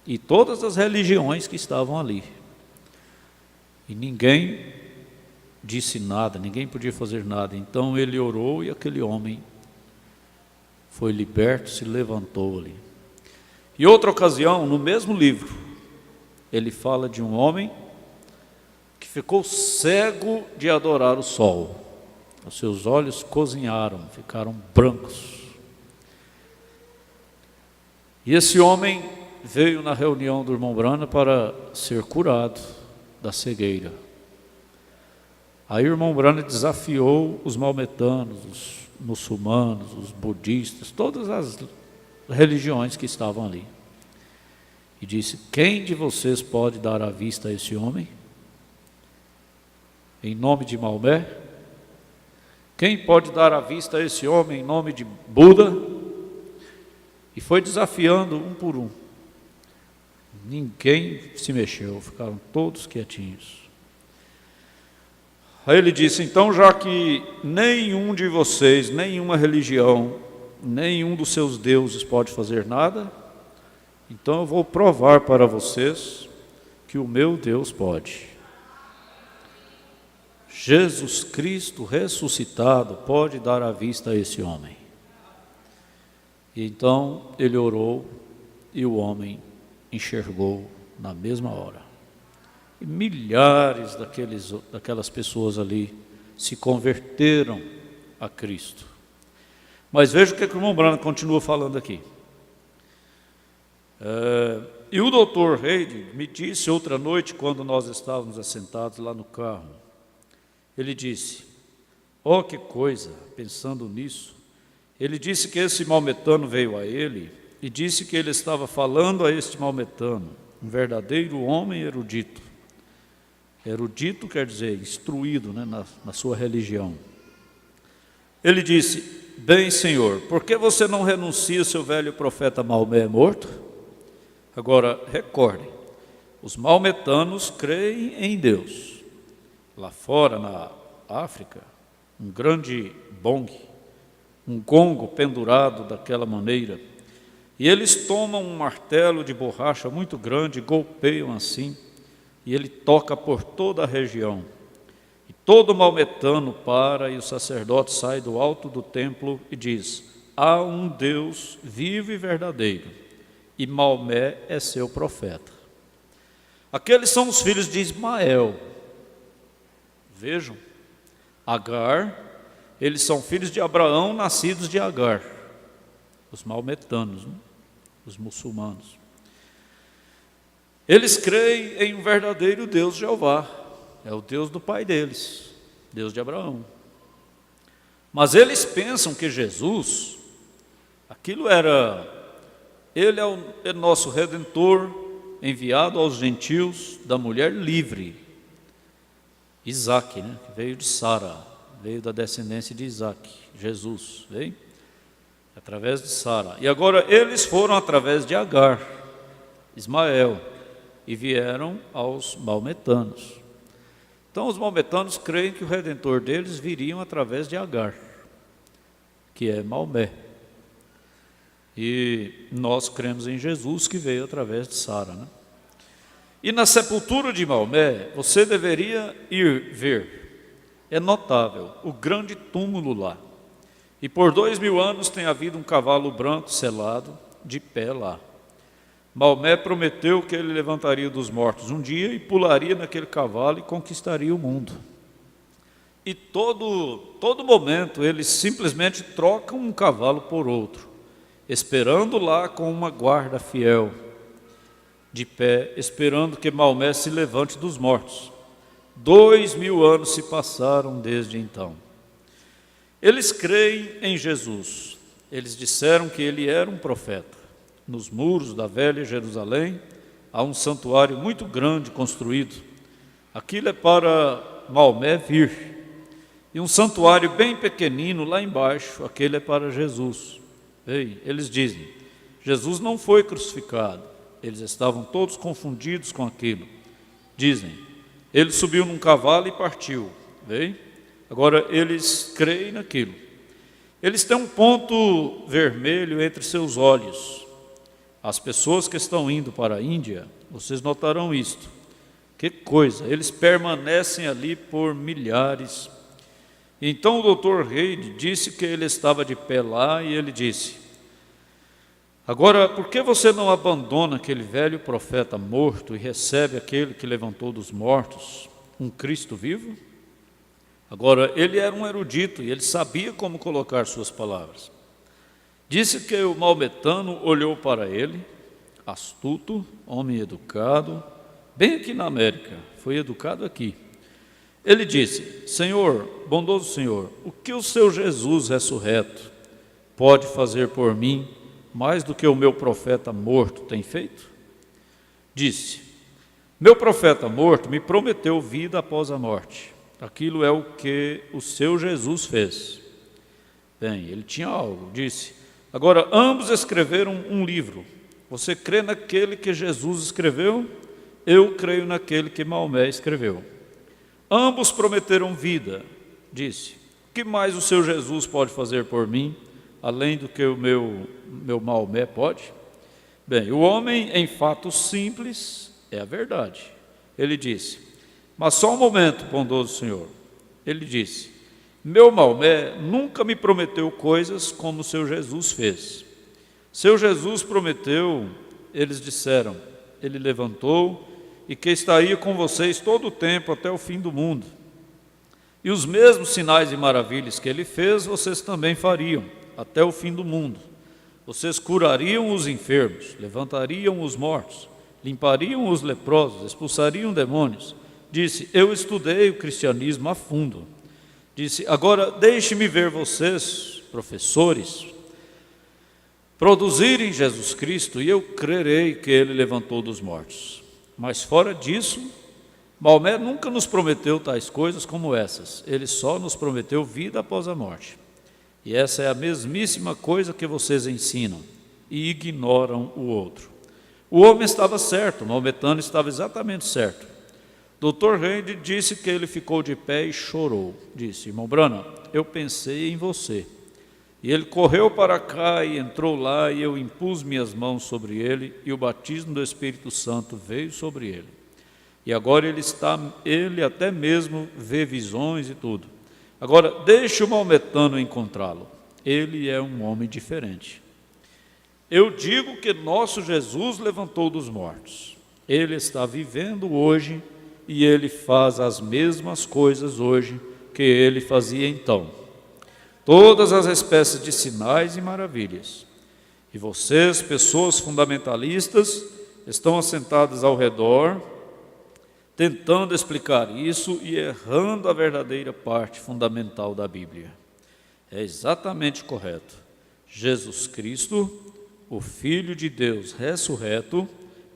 e todas as religiões que estavam ali. E ninguém disse nada, ninguém podia fazer nada. Então ele orou e aquele homem foi liberto, se levantou ali. E outra ocasião, no mesmo livro, ele fala de um homem que ficou cego de adorar o sol. Os seus olhos cozinharam, ficaram brancos. E esse homem veio na reunião do irmão Branham para ser curado da cegueira. Aí o irmão Branham desafiou os maometanos, os muçulmanos, os budistas, todas as religiões que estavam ali. E disse: quem de vocês pode dar a vista a esse homem? Em nome de Maomé? Quem pode dar a vista a esse homem em nome de Buda? E foi desafiando um por um. Ninguém se mexeu, ficaram todos quietinhos. Aí ele disse: então, já que nenhum de vocês, nenhuma religião, nenhum dos seus deuses pode fazer nada, então eu vou provar para vocês que o meu Deus pode. Jesus Cristo ressuscitado pode dar a vista a esse homem. E então ele orou e o homem enxergou na mesma hora. E milhares daquelas pessoas ali se converteram a Cristo. Mas veja o que o irmão Branham continua falando aqui. E o doutor Reid me disse outra noite, quando nós estávamos assentados lá no carro, ele disse: oh, que coisa, pensando nisso, ele disse que esse maometano veio a ele e disse que ele estava falando a este maometano, um verdadeiro homem erudito. Erudito quer dizer instruído, né, na sua religião. Ele disse: bem, senhor, por que você não renuncia, seu velho profeta Maomé é morto? Agora, recordem, os maometanos creem em Deus. Lá fora, na África, um grande bongue, um gongo pendurado daquela maneira, e eles tomam um martelo de borracha muito grande, golpeiam assim, e ele toca por toda a região. E todo maometano para, e o sacerdote sai do alto do templo e diz: há um Deus vivo e verdadeiro, e Maomé é seu profeta. Aqueles são os filhos de Ismael. Vejam, Agar, eles são filhos de Abraão, nascidos de Agar, os maometanos, né? Os muçulmanos. Eles creem em um verdadeiro Deus, Jeová, é o Deus do pai deles, Deus de Abraão. Mas eles pensam que Jesus, ele é o nosso Redentor, enviado aos gentios da mulher livre, Isaac, né, que veio de Sara, veio da descendência de Isaac, Jesus, veio através de Sara. E agora eles foram através de Agar, Ismael, e vieram aos maometanos. Então os maometanos creem que o Redentor deles viriam através de Agar, que é Maomé. E nós cremos em Jesus, que veio através de Sara, né? E na sepultura de Maomé, você deveria ir ver. É notável o grande túmulo lá. E por 2000 anos tem havido um cavalo branco selado de pé lá. Maomé prometeu que ele levantaria dos mortos um dia e pularia naquele cavalo e conquistaria o mundo. E todo momento eles simplesmente trocam um cavalo por outro, esperando lá com uma guarda fiel, de pé, esperando que Maomé se levante dos mortos. 2000 anos se passaram desde então. Eles creem em Jesus. Eles disseram que ele era um profeta. Nos muros da velha Jerusalém há um santuário muito grande construído. Aquilo é para Maomé vir. E um santuário bem pequenino lá embaixo, aquele é para Jesus. Bem, eles dizem, Jesus não foi crucificado. Eles estavam todos confundidos com aquilo. Dizem, ele subiu num cavalo e partiu. Bem, agora eles creem naquilo. Eles têm um ponto vermelho entre seus olhos. As pessoas que estão indo para a Índia, vocês notarão isto. Que coisa, eles permanecem ali por milhares. Então o Dr. Reid disse que ele estava de pé lá e ele disse, agora, por que você não abandona aquele velho profeta morto e recebe aquele que levantou dos mortos, um Cristo vivo? Agora, ele era um erudito e ele sabia como colocar suas palavras. Disse que o maometano olhou para ele, astuto, homem educado, bem aqui na América, foi educado aqui. Ele disse, Senhor, bondoso Senhor, o que o seu Jesus ressurreto pode fazer por mim mais do que o meu profeta morto tem feito? Disse, meu profeta morto me prometeu vida após a morte. Aquilo é o que o seu Jesus fez. Bem, ele tinha algo, disse, agora ambos escreveram um livro. Você crê naquele que Jesus escreveu? Eu creio naquele que Maomé escreveu. Ambos prometeram vida, disse, o que mais o seu Jesus pode fazer por mim, além do que o meu Maomé pode? Bem, o homem em fato simples é a verdade. Ele disse, mas só um momento, bondoso Senhor. Ele disse, meu Maomé nunca me prometeu coisas como o seu Jesus fez. Seu Jesus prometeu, eles disseram, ele levantou e que estaria com vocês todo o tempo até o fim do mundo. E os mesmos sinais e maravilhas que ele fez, vocês também fariam até o fim do mundo. Vocês curariam os enfermos, levantariam os mortos, limpariam os leprosos, expulsariam demônios. Disse, eu estudei o cristianismo a fundo. Disse, agora deixe-me ver vocês, professores, produzirem Jesus Cristo e eu crerei que ele levantou dos mortos. Mas fora disso, Maomé nunca nos prometeu tais coisas como essas. Ele só nos prometeu vida após a morte. E essa é a mesmíssima coisa que vocês ensinam e ignoram o outro. O homem estava certo, o maometano estava exatamente certo. Dr. Reid disse que ele ficou de pé e chorou. Disse, irmão Branham, eu pensei em você. E ele correu para cá e entrou lá e eu impus minhas mãos sobre ele e o batismo do Espírito Santo veio sobre ele. E agora ele até mesmo vê visões e tudo. Agora, deixe o maometano encontrá-lo. Ele é um homem diferente. Eu digo que nosso Jesus levantou dos mortos. Ele está vivendo hoje e ele faz as mesmas coisas hoje que ele fazia então. Todas as espécies de sinais e maravilhas. E vocês, pessoas fundamentalistas, estão assentadas ao redor, tentando explicar isso e errando a verdadeira parte fundamental da Bíblia. É exatamente correto. Jesus Cristo, o Filho de Deus ressurreto,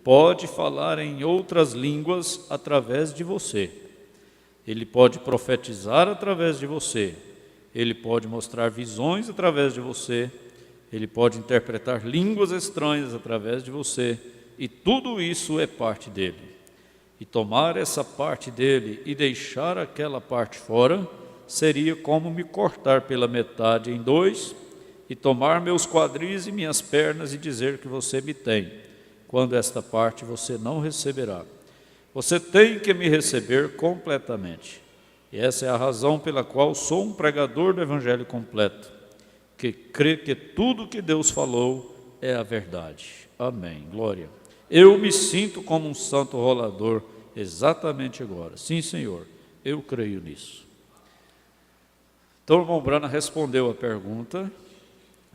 pode falar em outras línguas através de você. Ele pode profetizar através de você. Ele pode mostrar visões através de você. Ele pode interpretar línguas estranhas através de você. E tudo isso é parte dele. E tomar essa parte dele e deixar aquela parte fora seria como me cortar pela metade em dois e tomar meus quadris e minhas pernas e dizer que você me tem, quando esta parte você não receberá. Você tem que me receber completamente. E essa é a razão pela qual sou um pregador do Evangelho completo, que crê que tudo que Deus falou é a verdade. Amém. Glória. Eu me sinto como um santo rolador exatamente agora. Sim, Senhor, eu creio nisso. Então, o irmão Branham respondeu a pergunta,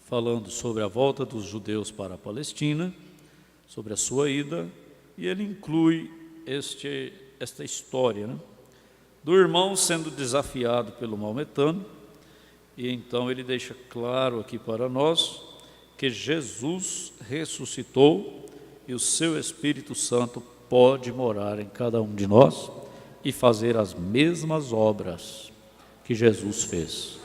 falando sobre a volta dos judeus para a Palestina, sobre a sua ida, e ele inclui esta história, né, do irmão sendo desafiado pelo maometano, e então ele deixa claro aqui para nós que Jesus ressuscitou e o seu Espírito Santo pode morar em cada um de nós e fazer as mesmas obras que Jesus fez.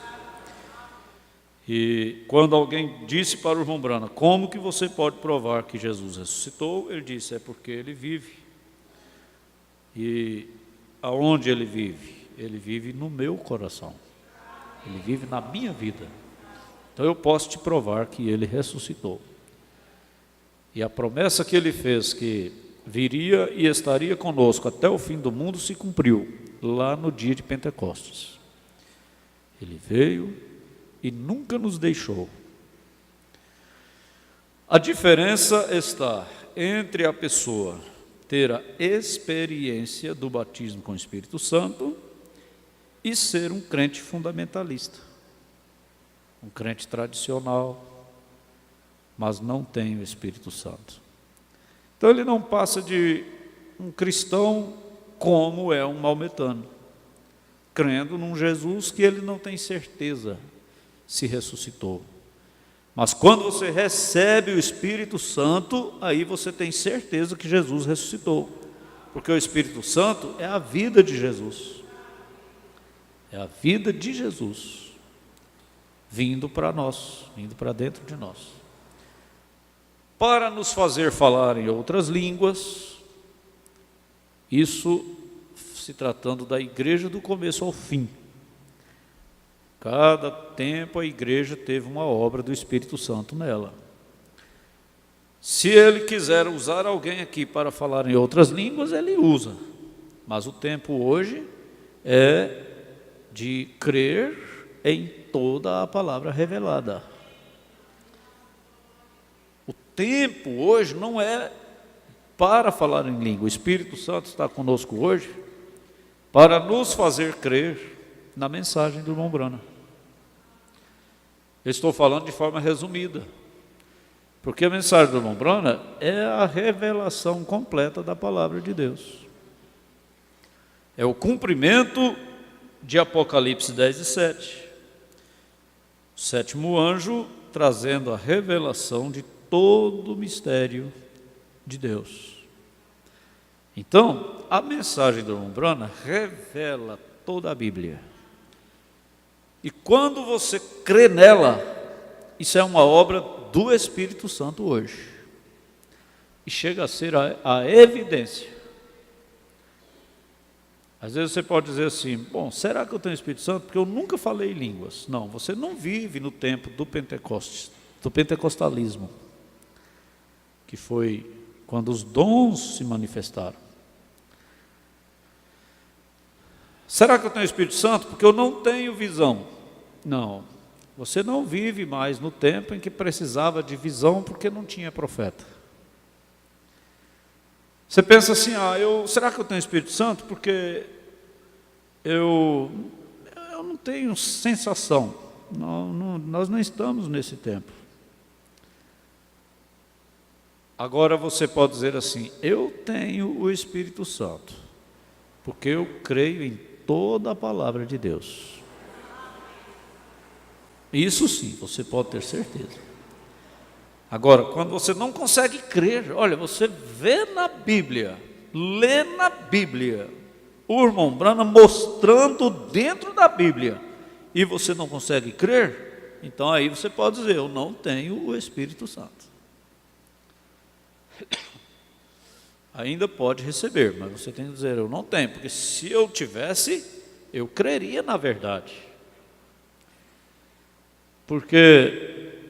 E quando alguém disse para o irmão Branham, como que você pode provar que Jesus ressuscitou? Ele disse, é porque ele vive. E aonde ele vive? Ele vive no meu coração. Ele vive na minha vida. Então eu posso te provar que ele ressuscitou. E a promessa que ele fez, que viria e estaria conosco até o fim do mundo, se cumpriu lá no dia de Pentecostes. Ele veio e nunca nos deixou. A diferença está entre a pessoa ter a experiência do batismo com o Espírito Santo e ser um crente fundamentalista, um crente tradicional, mas não tem o Espírito Santo. Então ele não passa de um cristão como é um maometano, crendo num Jesus que ele não tem certeza se ressuscitou. Mas quando você recebe o Espírito Santo, aí você tem certeza que Jesus ressuscitou, porque o Espírito Santo é a vida de Jesus, é a vida de Jesus vindo para nós, vindo para dentro de nós, para nos fazer falar em outras línguas. Isso se tratando da igreja do começo ao fim. Cada tempo a igreja teve uma obra do Espírito Santo nela. Se ele quiser usar alguém aqui para falar em outras línguas, ele usa. Mas o tempo hoje é de crer em toda a palavra revelada. O tempo hoje não é para falar em língua. O Espírito Santo está conosco hoje para nos fazer crer na mensagem do irmão Branham. Eu estou falando de forma resumida, porque a mensagem do irmão Branham é a revelação completa da palavra de Deus. É o cumprimento de Apocalipse 10:7. O sétimo anjo trazendo a revelação de todo o mistério de Deus. Então, a mensagem do irmão Branham revela toda a Bíblia. E quando você crê nela, isso é uma obra do Espírito Santo hoje. E chega a ser a evidência. Às vezes você pode dizer assim, bom, será que eu tenho Espírito Santo? Porque eu nunca falei línguas. Não, você não vive no tempo do Pentecostes, do pentecostalismo, que foi quando os dons se manifestaram. Será que eu tenho Espírito Santo? Porque eu não tenho visão. Não, você não vive mais no tempo em que precisava de visão porque não tinha profeta. Você pensa assim, será que eu tenho Espírito Santo? Porque eu não tenho sensação. Nós não estamos nesse tempo. Agora você pode dizer assim, eu tenho o Espírito Santo, porque eu creio em toda a palavra de Deus. Isso sim, você pode ter certeza. Agora, quando você não consegue crer, olha, você vê na Bíblia, lê na Bíblia, o irmão Branham mostrando dentro da Bíblia, e você não consegue crer, então aí você pode dizer, eu não tenho o Espírito Santo. Ainda pode receber, mas você tem que dizer, eu não tenho, porque se eu tivesse, eu creria na verdade. Porque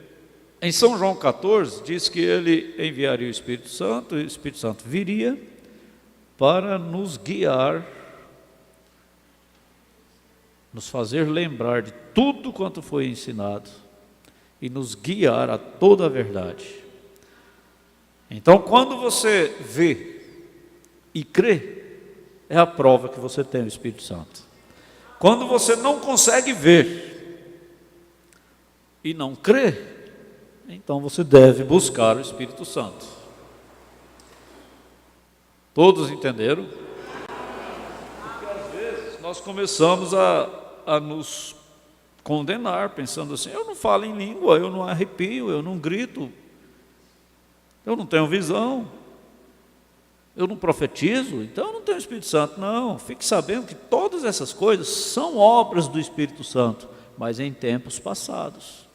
Em São João 14, diz que ele enviaria o Espírito Santo, e o Espírito Santo viria para nos guiar, nos fazer lembrar de tudo quanto foi ensinado e nos guiar a toda a verdade. Então, quando você vê e crê, é a prova que você tem o Espírito Santo. Quando você não consegue ver e não crê, então você deve buscar o Espírito Santo. Todos entenderam? Porque às vezes nós começamos a nos condenar, pensando assim: eu não falo em língua, eu não arrepio, eu não grito, eu não tenho visão, eu não profetizo, então eu não tenho Espírito Santo. Não, fique sabendo que todas essas coisas são obras do Espírito Santo, mas em tempos passados.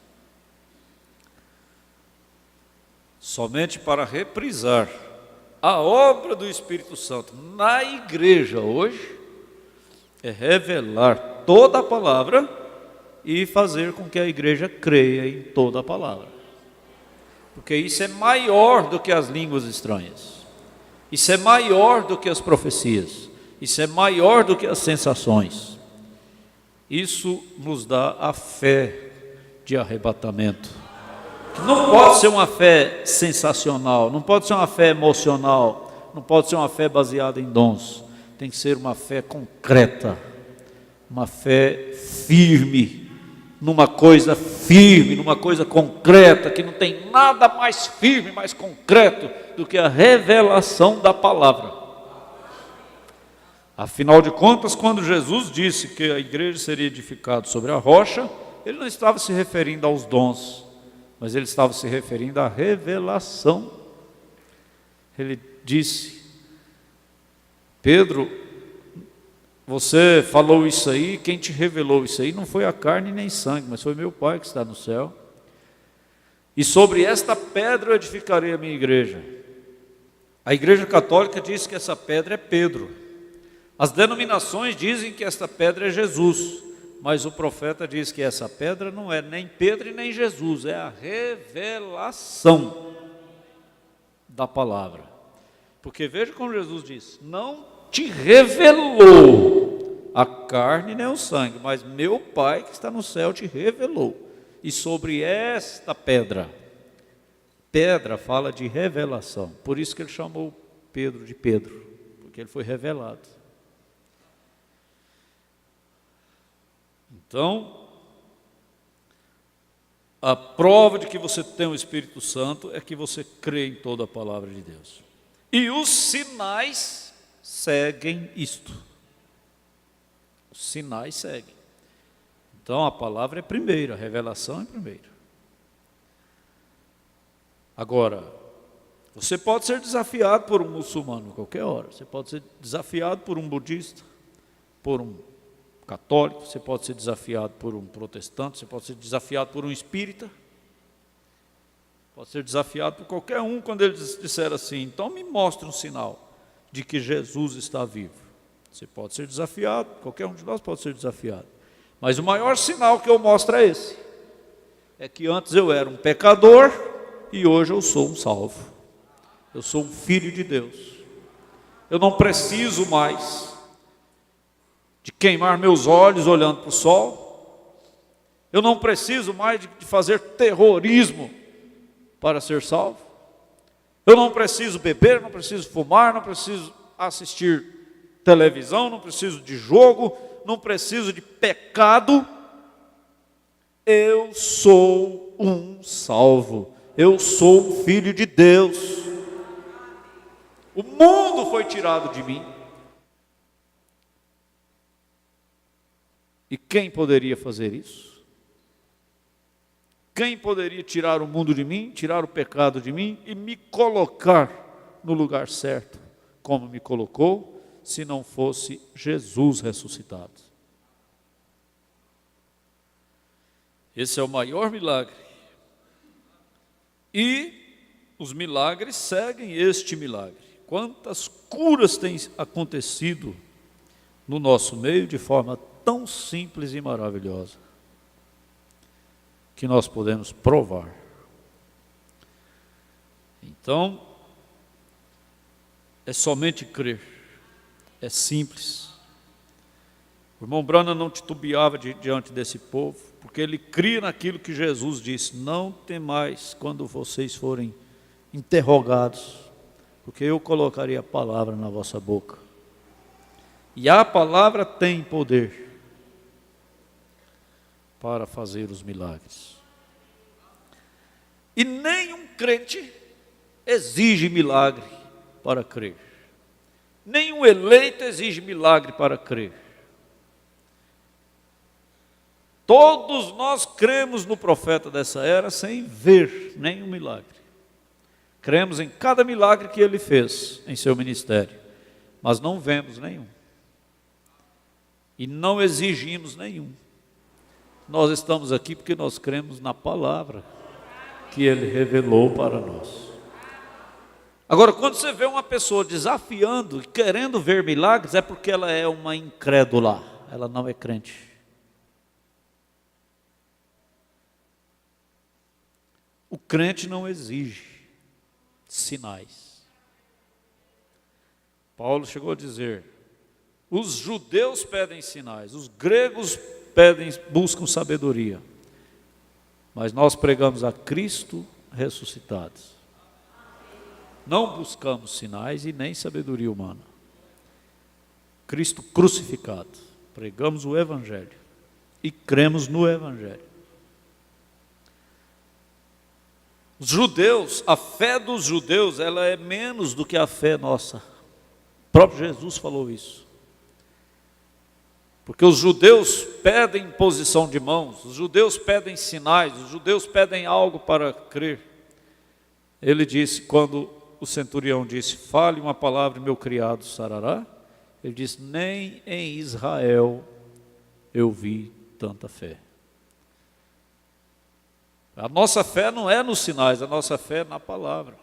Somente para reprisar a obra do Espírito Santo na igreja hoje é revelar toda a palavra e fazer com que a igreja creia em toda a palavra. Porque isso é maior do que as línguas estranhas. Isso é maior do que as profecias. Isso é maior do que as sensações. Isso nos dá a fé de arrebatamento. Que não pode ser uma fé sensacional, não pode ser uma fé emocional, não pode ser uma fé baseada em dons. Tem que ser uma fé concreta, uma fé firme, numa coisa firme, numa coisa concreta, que não tem nada mais firme, mais concreto do que a revelação da palavra. Afinal de contas, quando Jesus disse que a igreja seria edificada sobre a rocha, ele não estava se referindo aos dons, mas ele estava se referindo à revelação. Ele disse: Pedro, você falou isso aí, quem te revelou isso aí não foi a carne nem sangue, mas foi meu Pai que está no céu. E sobre esta pedra eu edificarei a minha igreja. A Igreja Católica diz que essa pedra é Pedro. As denominações dizem que esta pedra é Jesus. Mas o profeta diz que essa pedra não é nem Pedro e nem Jesus, é a revelação da palavra. Porque veja como Jesus diz: não te revelou a carne nem o sangue, mas meu Pai que está no céu te revelou. E sobre esta pedra, pedra fala de revelação, por isso que ele chamou Pedro de Pedro, porque ele foi revelado. Então, a prova de que você tem o Espírito Santo é que você crê em toda a palavra de Deus. E os sinais seguem isto. Os sinais seguem. Então, a palavra é primeira, a revelação é primeira. Agora, você pode ser desafiado por um muçulmano a qualquer hora. Você pode ser desafiado por um budista, por um católico, você pode ser desafiado por um protestante, você pode ser desafiado por um espírita, pode ser desafiado por qualquer um quando ele disser assim: então me mostre um sinal de que Jesus está vivo. Você pode ser desafiado, qualquer um de nós pode ser desafiado, mas o maior sinal que eu mostro é esse: é que antes eu era um pecador e hoje eu sou um salvo, eu sou um filho de Deus. Eu não preciso mais de queimar meus olhos olhando para o sol. Eu não preciso mais de fazer terrorismo para ser salvo. Eu não preciso beber, não preciso fumar, não preciso assistir televisão, não preciso de jogo, não preciso de pecado. Eu sou um salvo. Eu sou um filho de Deus. O mundo foi tirado de mim. E quem poderia fazer isso? Quem poderia tirar o mundo de mim, tirar o pecado de mim e me colocar no lugar certo, como me colocou, se não fosse Jesus ressuscitado? Esse é o maior milagre. E os milagres seguem este milagre. Quantas curas têm acontecido no nosso meio de forma tão simples e maravilhosa, que nós podemos provar. Então, é somente crer. É simples. O irmão Branham não titubeava diante desse povo, porque ele cria naquilo que Jesus disse: não temais quando vocês forem interrogados, porque eu colocarei a palavra na vossa boca. E a palavra tem poder para fazer os milagres. E nenhum crente exige milagre para crer. Nenhum eleito exige milagre para crer. Todos nós cremos no profeta dessa era sem ver nenhum milagre. Cremos em cada milagre que ele fez em seu ministério, mas não vemos nenhum. E não exigimos nenhum. Nós estamos aqui porque nós cremos na palavra que ele revelou para nós. Agora, quando você vê uma pessoa desafiando e querendo ver milagres, é porque ela é uma incrédula, ela não é crente. O crente não exige sinais. Paulo chegou a dizer: os judeus pedem sinais, os gregos buscam sabedoria, mas nós pregamos a Cristo ressuscitado. Não buscamos sinais e nem sabedoria humana. Cristo crucificado. Pregamos o Evangelho e cremos no Evangelho. Os judeus, a fé dos judeus, ela é menos do que a fé nossa. O próprio Jesus falou isso. Porque os judeus pedem imposição de mãos, os judeus pedem sinais, os judeus pedem algo para crer. Ele disse, quando o centurião disse: fale uma palavra e meu criado sarará, ele disse: nem em Israel eu vi tanta fé. A nossa fé não é nos sinais, a nossa fé é na palavra.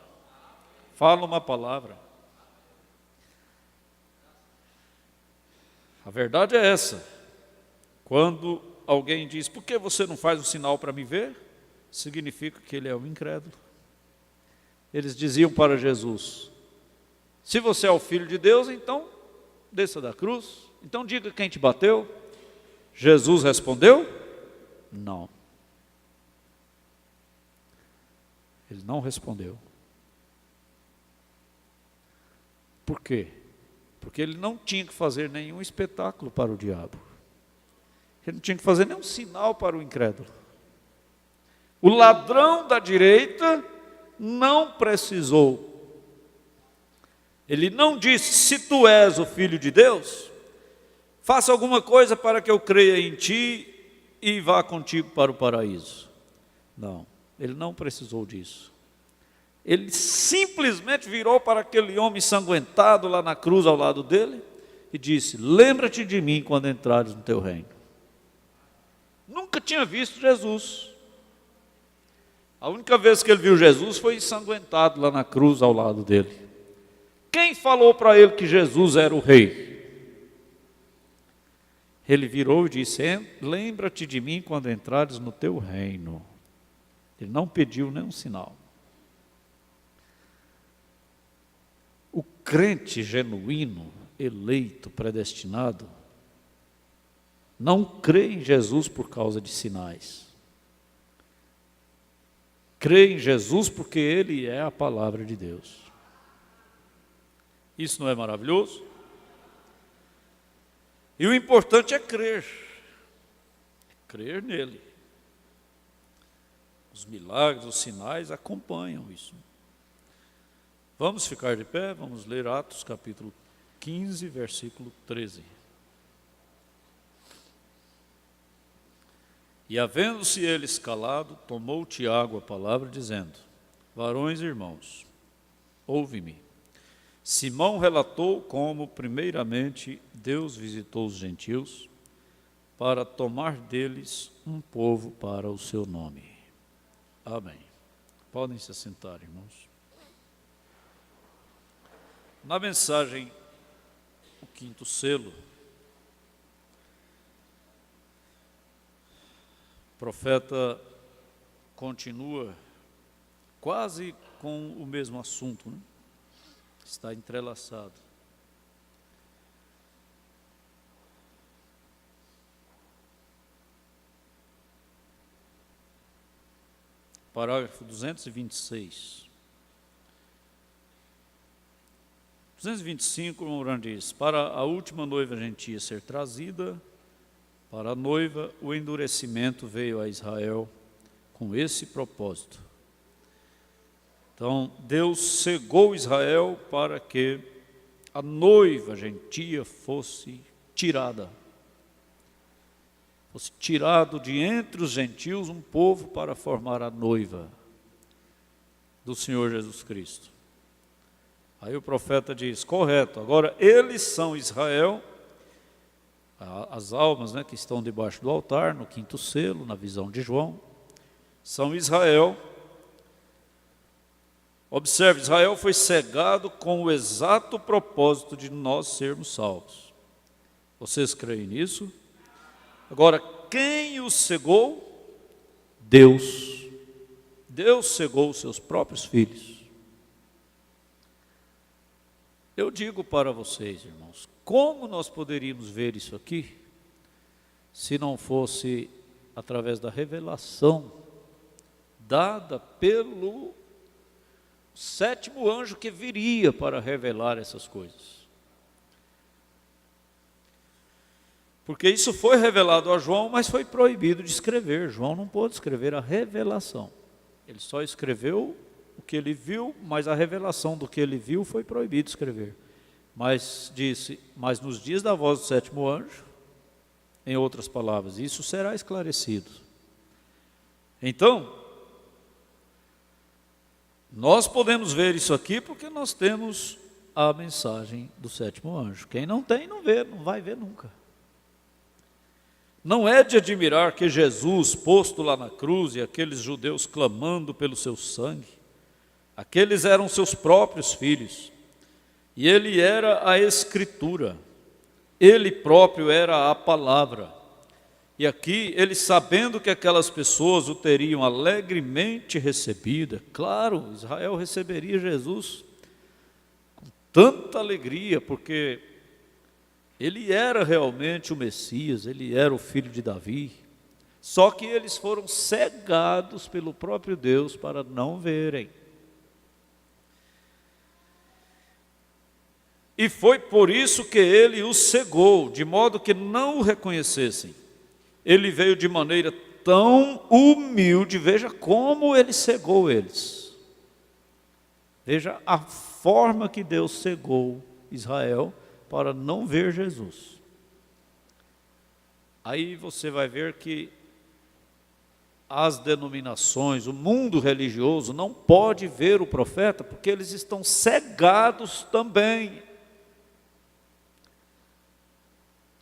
Fala uma palavra. A verdade é essa. Quando alguém diz: por que você não faz um sinal para me ver? Significa que ele é um incrédulo. Eles diziam para Jesus: se você é o Filho de Deus, então desça da cruz, então diga quem te bateu. Jesus respondeu: não. Ele não respondeu. Por quê? Porque ele não tinha que fazer nenhum espetáculo para o diabo. Ele não tinha que fazer nenhum sinal para o incrédulo. O ladrão da direita não precisou. Ele não disse: se tu és o Filho de Deus, faça alguma coisa para que eu creia em ti e vá contigo para o paraíso. Não. Ele não precisou disso. Ele simplesmente virou para aquele homem ensanguentado lá na cruz ao lado dele e disse: lembra-te de mim quando entrares no teu reino. Nunca tinha visto Jesus. A única vez que ele viu Jesus foi ensanguentado lá na cruz ao lado dele. Quem falou para ele que Jesus era o rei? Ele virou e disse: lembra-te de mim quando entrares no teu reino. Ele não pediu nenhum sinal. O crente genuíno, eleito, predestinado, não crê em Jesus por causa de sinais. Crê em Jesus porque Ele é a palavra de Deus. Isso não é maravilhoso? E o importante é crer. Crer nele. Os milagres, os sinais acompanham isso. Vamos ficar de pé, vamos ler Atos capítulo 15, versículo 13. E havendo-se eles calado, tomou Tiago a palavra, dizendo: varões e irmãos, ouve-me. Simão relatou como, primeiramente, Deus visitou os gentios para tomar deles um povo para o seu nome. Amém. Podem se assentar, irmãos. Na mensagem, o quinto selo, o profeta continua quase com o mesmo assunto, né? Está entrelaçado. Parágrafo 226. 225, o Mourão diz: para a última noiva gentia ser trazida, para a noiva o endurecimento veio a Israel com esse propósito. Então, Deus cegou Israel para que a noiva gentia fosse tirada. Fosse tirado de entre os gentios um povo para formar a noiva do Senhor Jesus Cristo. Aí o profeta diz, correto, agora eles são Israel, as almas, né, que estão debaixo do altar, no quinto selo, na visão de João, são Israel. Observe, Israel foi cegado com o exato propósito de nós sermos salvos. Vocês creem nisso? Agora, quem os cegou? Deus. Deus cegou os seus próprios filhos. Eu digo para vocês, irmãos, como nós poderíamos ver isso aqui, se não fosse através da revelação dada pelo sétimo anjo que viria para revelar essas coisas. Porque isso foi revelado a João, mas foi proibido de escrever. João não pôde escrever a revelação. Ele só escreveu o que ele viu, mas a revelação do que ele viu foi proibido escrever. Mas disse, mas nos dias da voz do sétimo anjo, em outras palavras, isso será esclarecido. Então, nós podemos ver isso aqui porque nós temos a mensagem do sétimo anjo. Quem não tem, não vê, não vai ver nunca. Não é de admirar que Jesus, posto lá na cruz, e aqueles judeus clamando pelo seu sangue, aqueles eram seus próprios filhos, e ele era a Escritura, ele próprio era a palavra. E aqui, ele sabendo que aquelas pessoas o teriam alegremente recebida, claro, Israel receberia Jesus com tanta alegria, porque ele era realmente o Messias, ele era o filho de Davi, só que eles foram cegados pelo próprio Deus para não verem. E foi por isso que ele os cegou, de modo que não o reconhecessem. Ele veio de maneira tão humilde, veja como ele cegou eles. Veja a forma que Deus cegou Israel para não ver Jesus. Aí você vai ver que as denominações, o mundo religioso não pode ver o profeta porque eles estão cegados também.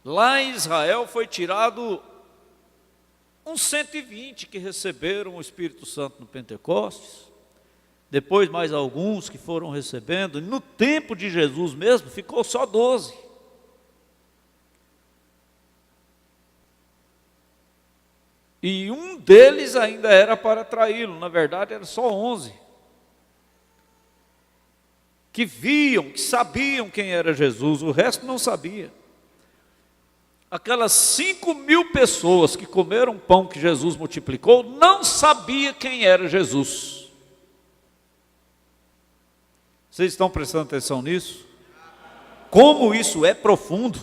Lá em Israel foi tirado uns 120 que receberam o Espírito Santo no Pentecostes, depois mais alguns que foram recebendo, e no tempo de Jesus mesmo ficou só 12. E um deles ainda era para traí-lo, na verdade era só 11. Que viam, que sabiam quem era Jesus, o resto não sabia. Aquelas 5.000 pessoas que comeram o pão que Jesus multiplicou, não sabia quem era Jesus. Vocês estão prestando atenção nisso? Como isso é profundo.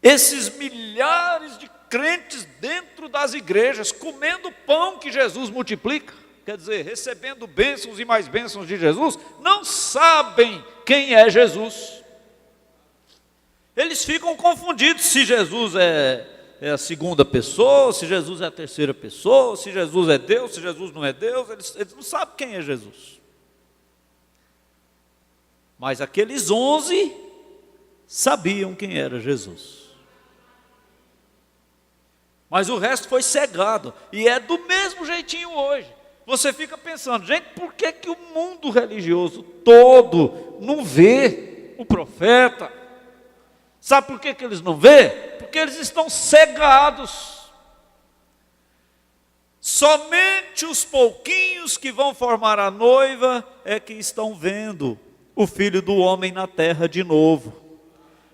Esses milhares de crentes dentro das igrejas, comendo o pão que Jesus multiplica, quer dizer, recebendo bênçãos e mais bênçãos de Jesus, não sabem quem é Jesus. Eles ficam confundidos se Jesus é a segunda pessoa, se Jesus é a terceira pessoa, se Jesus é Deus, se Jesus não é Deus, eles não sabem quem é Jesus. Mas aqueles 11 sabiam quem era Jesus. Mas o resto foi cegado, e é do mesmo jeitinho hoje. Você fica pensando, gente, por que o mundo religioso todo não vê o profeta? Sabe por que eles não vê? Porque eles estão cegados. Somente os pouquinhos que vão formar a noiva é que estão vendo o Filho do Homem na terra de novo.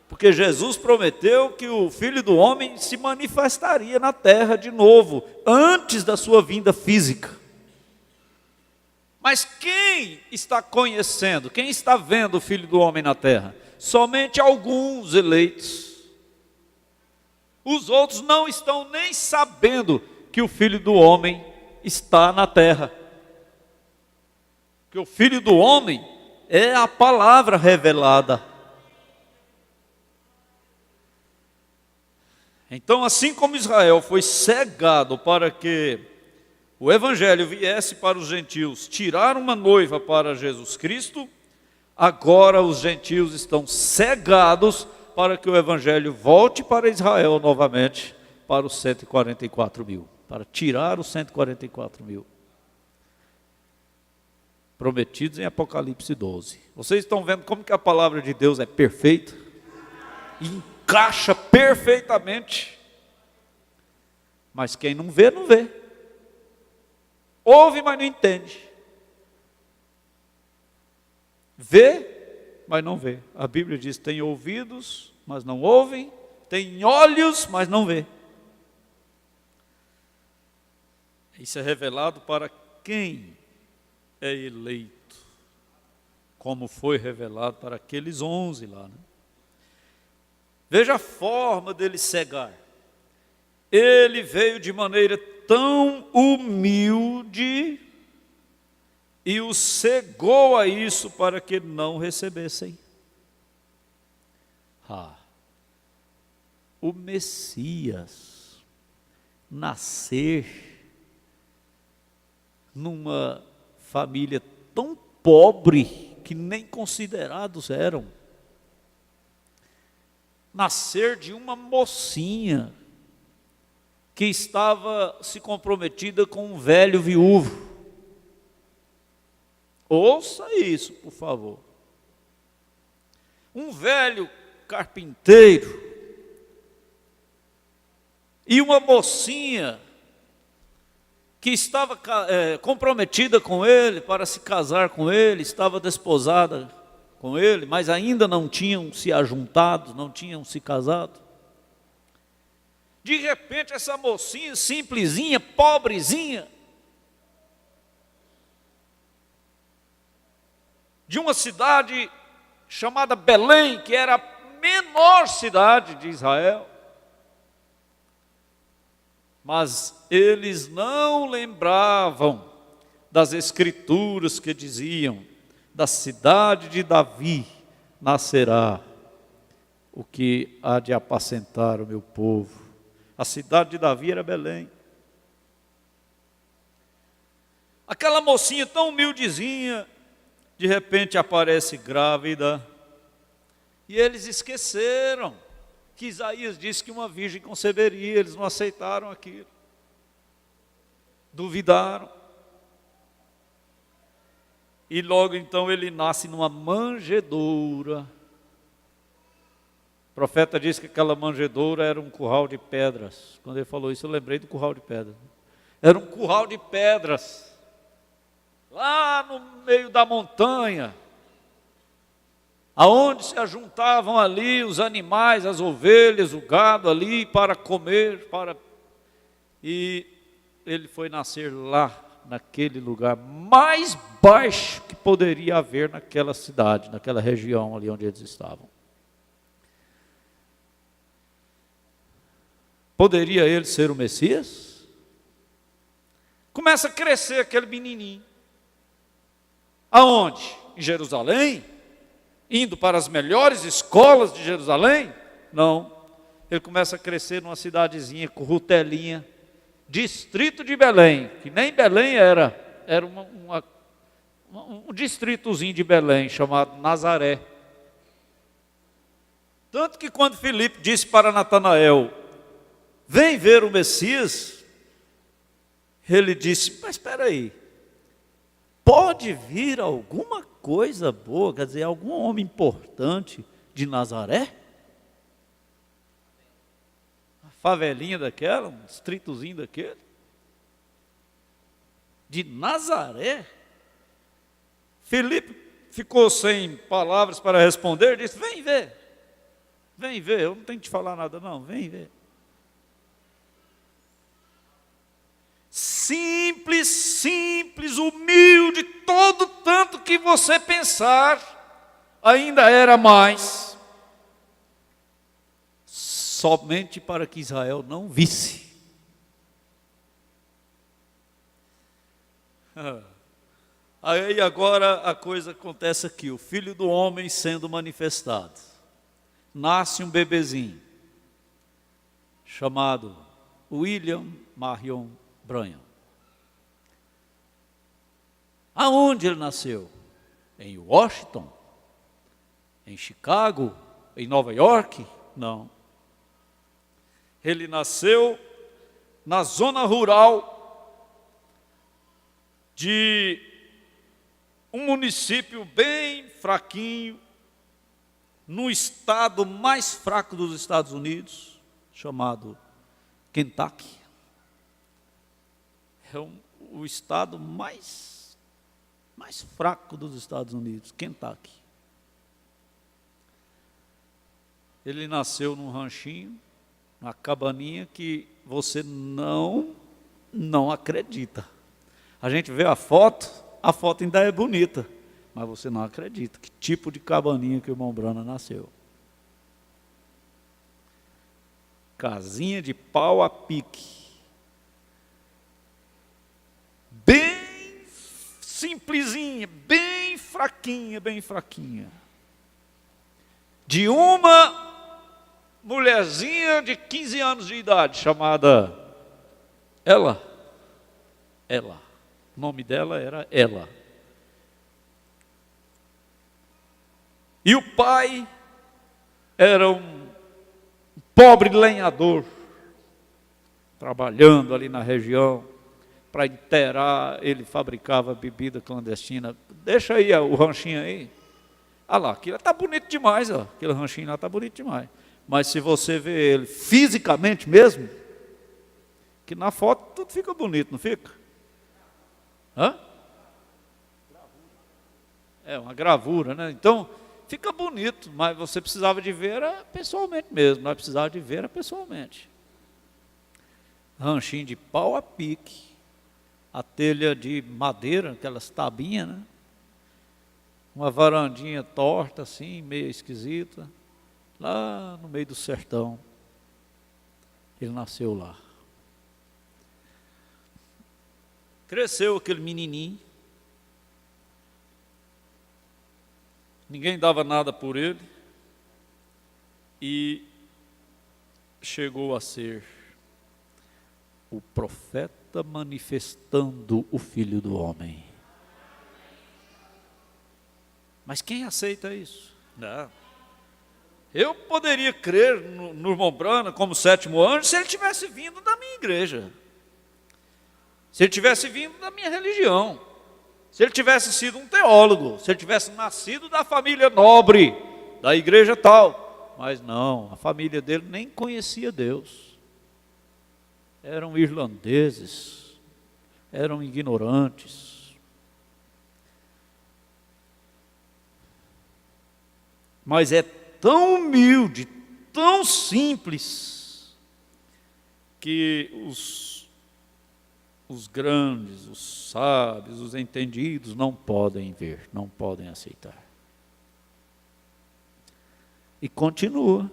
Porque Jesus prometeu que o Filho do Homem se manifestaria na terra de novo, antes da sua vinda física. Mas quem está conhecendo, quem está vendo o Filho do Homem na terra? Somente alguns eleitos. Os outros não estão nem sabendo que o Filho do Homem está na terra. Que o Filho do Homem é a palavra revelada. Então, assim como Israel foi cegado para que o Evangelho viesse para os gentios, tirar uma noiva para Jesus Cristo, agora os gentios estão cegados para que o Evangelho volte para Israel novamente, para os 144 mil, para tirar os 144 mil. Prometidos em Apocalipse 12. Vocês estão vendo como que a palavra de Deus é perfeita? Encaixa perfeitamente. Mas quem não vê, não vê. Ouve, mas não entende. Vê, mas não vê. A Bíblia diz: tem ouvidos, mas não ouvem, tem olhos, mas não vê. Isso é revelado para quem é eleito, como foi revelado para aqueles 11 lá, né? Veja a forma dele cegar. Ele veio de maneira tão humilde e os cegou a isso para que não recebessem. O Messias nascer numa família tão pobre que nem considerados eram. Nascer de uma mocinha que estava se comprometida com um velho viúvo. Ouça isso, por favor. Um velho carpinteiro e uma mocinha que estava comprometida com ele para se casar com ele, estava desposada com ele, mas ainda não tinham se ajuntado, não tinham se casado. De repente, essa mocinha simplesinha, pobrezinha, de uma cidade chamada Belém, que era a menor cidade de Israel, mas eles não lembravam das escrituras que diziam: da cidade de Davi nascerá o que há de apacentar o meu povo. A cidade de Davi era Belém. Aquela mocinha tão humildezinha, de repente aparece grávida, e eles esqueceram que Isaías disse que uma virgem conceberia. Eles não aceitaram aquilo, duvidaram, e logo então ele nasce numa manjedoura. O profeta disse que aquela manjedoura era um curral de pedras. Quando ele falou isso, eu lembrei do curral de pedras. Era um curral de pedras, lá no meio da montanha, aonde se ajuntavam ali os animais, as ovelhas, o gado ali para comer, e ele foi nascer lá, naquele lugar mais baixo que poderia haver naquela cidade, naquela região ali onde eles estavam. Poderia ele ser o Messias? Começa a crescer aquele menininho. Aonde? Em Jerusalém? Indo para as melhores escolas de Jerusalém? Não. Ele começa a crescer numa cidadezinha, Currutelinha, distrito de Belém, que nem Belém era um distritozinho de Belém, chamado Nazaré. Tanto que quando Filipe disse para Natanael: vem ver o Messias, ele disse: mas espera aí, pode vir alguma coisa boa, quer dizer, algum homem importante de Nazaré? Uma favelinha daquela, um distritozinho daquele? De Nazaré? Filipe ficou sem palavras para responder, disse: vem ver, eu não tenho que te falar nada não, vem ver. Simples, humilde, todo tanto que você pensar, ainda era mais, somente para que Israel não visse. Aí agora a coisa acontece aqui, o Filho do Homem sendo manifestado. Nasce um bebezinho, chamado William Marion Branham. Aonde ele nasceu? Em Washington? Em Chicago? Em Nova York? Não. Ele nasceu na zona rural de um município bem fraquinho, no estado mais fraco dos Estados Unidos, chamado Kentucky. É o estado mais fraco dos Estados Unidos, Kentucky. Ele nasceu num ranchinho, uma cabaninha que você não acredita. A gente vê a foto ainda é bonita, mas você não acredita que tipo de cabaninha que o irmão Branham nasceu. Casinha de pau a pique. Bem simplesinha, bem fraquinha. De uma mulherzinha de 15 anos de idade, chamada Ela. O nome dela era Ela. E o pai era um pobre lenhador, trabalhando ali na região. Para inteirar, ele fabricava bebida clandestina. Deixa aí o ranchinho aí. Olha lá, aquilo está bonito demais, ó. Aquele ranchinho lá está bonito demais. Mas se você vê ele fisicamente mesmo, que na foto tudo fica bonito, não fica? Hã? É uma gravura, né? Então, fica bonito, mas você precisava de ver pessoalmente mesmo. Nós precisávamos de ver pessoalmente. Ranchinho de pau a pique, a telha de madeira, aquelas tabinhas, né? Uma varandinha torta assim, meio esquisita, lá no meio do sertão. Ele nasceu lá. Cresceu aquele menininho, ninguém dava nada por ele, e chegou a ser o profeta manifestando o Filho do Homem. Mas quem aceita isso? Não. Eu poderia crer no irmão Branham como sétimo anjo se ele tivesse vindo da minha igreja. Se ele tivesse vindo da minha religião, se ele tivesse sido um teólogo, se ele tivesse nascido da família nobre, da igreja tal. Mas não, a família dele nem conhecia Deus. Eram irlandeses, eram ignorantes. Mas é tão humilde, tão simples, que os grandes, os sábios, os entendidos não podem ver, não podem aceitar. E continua.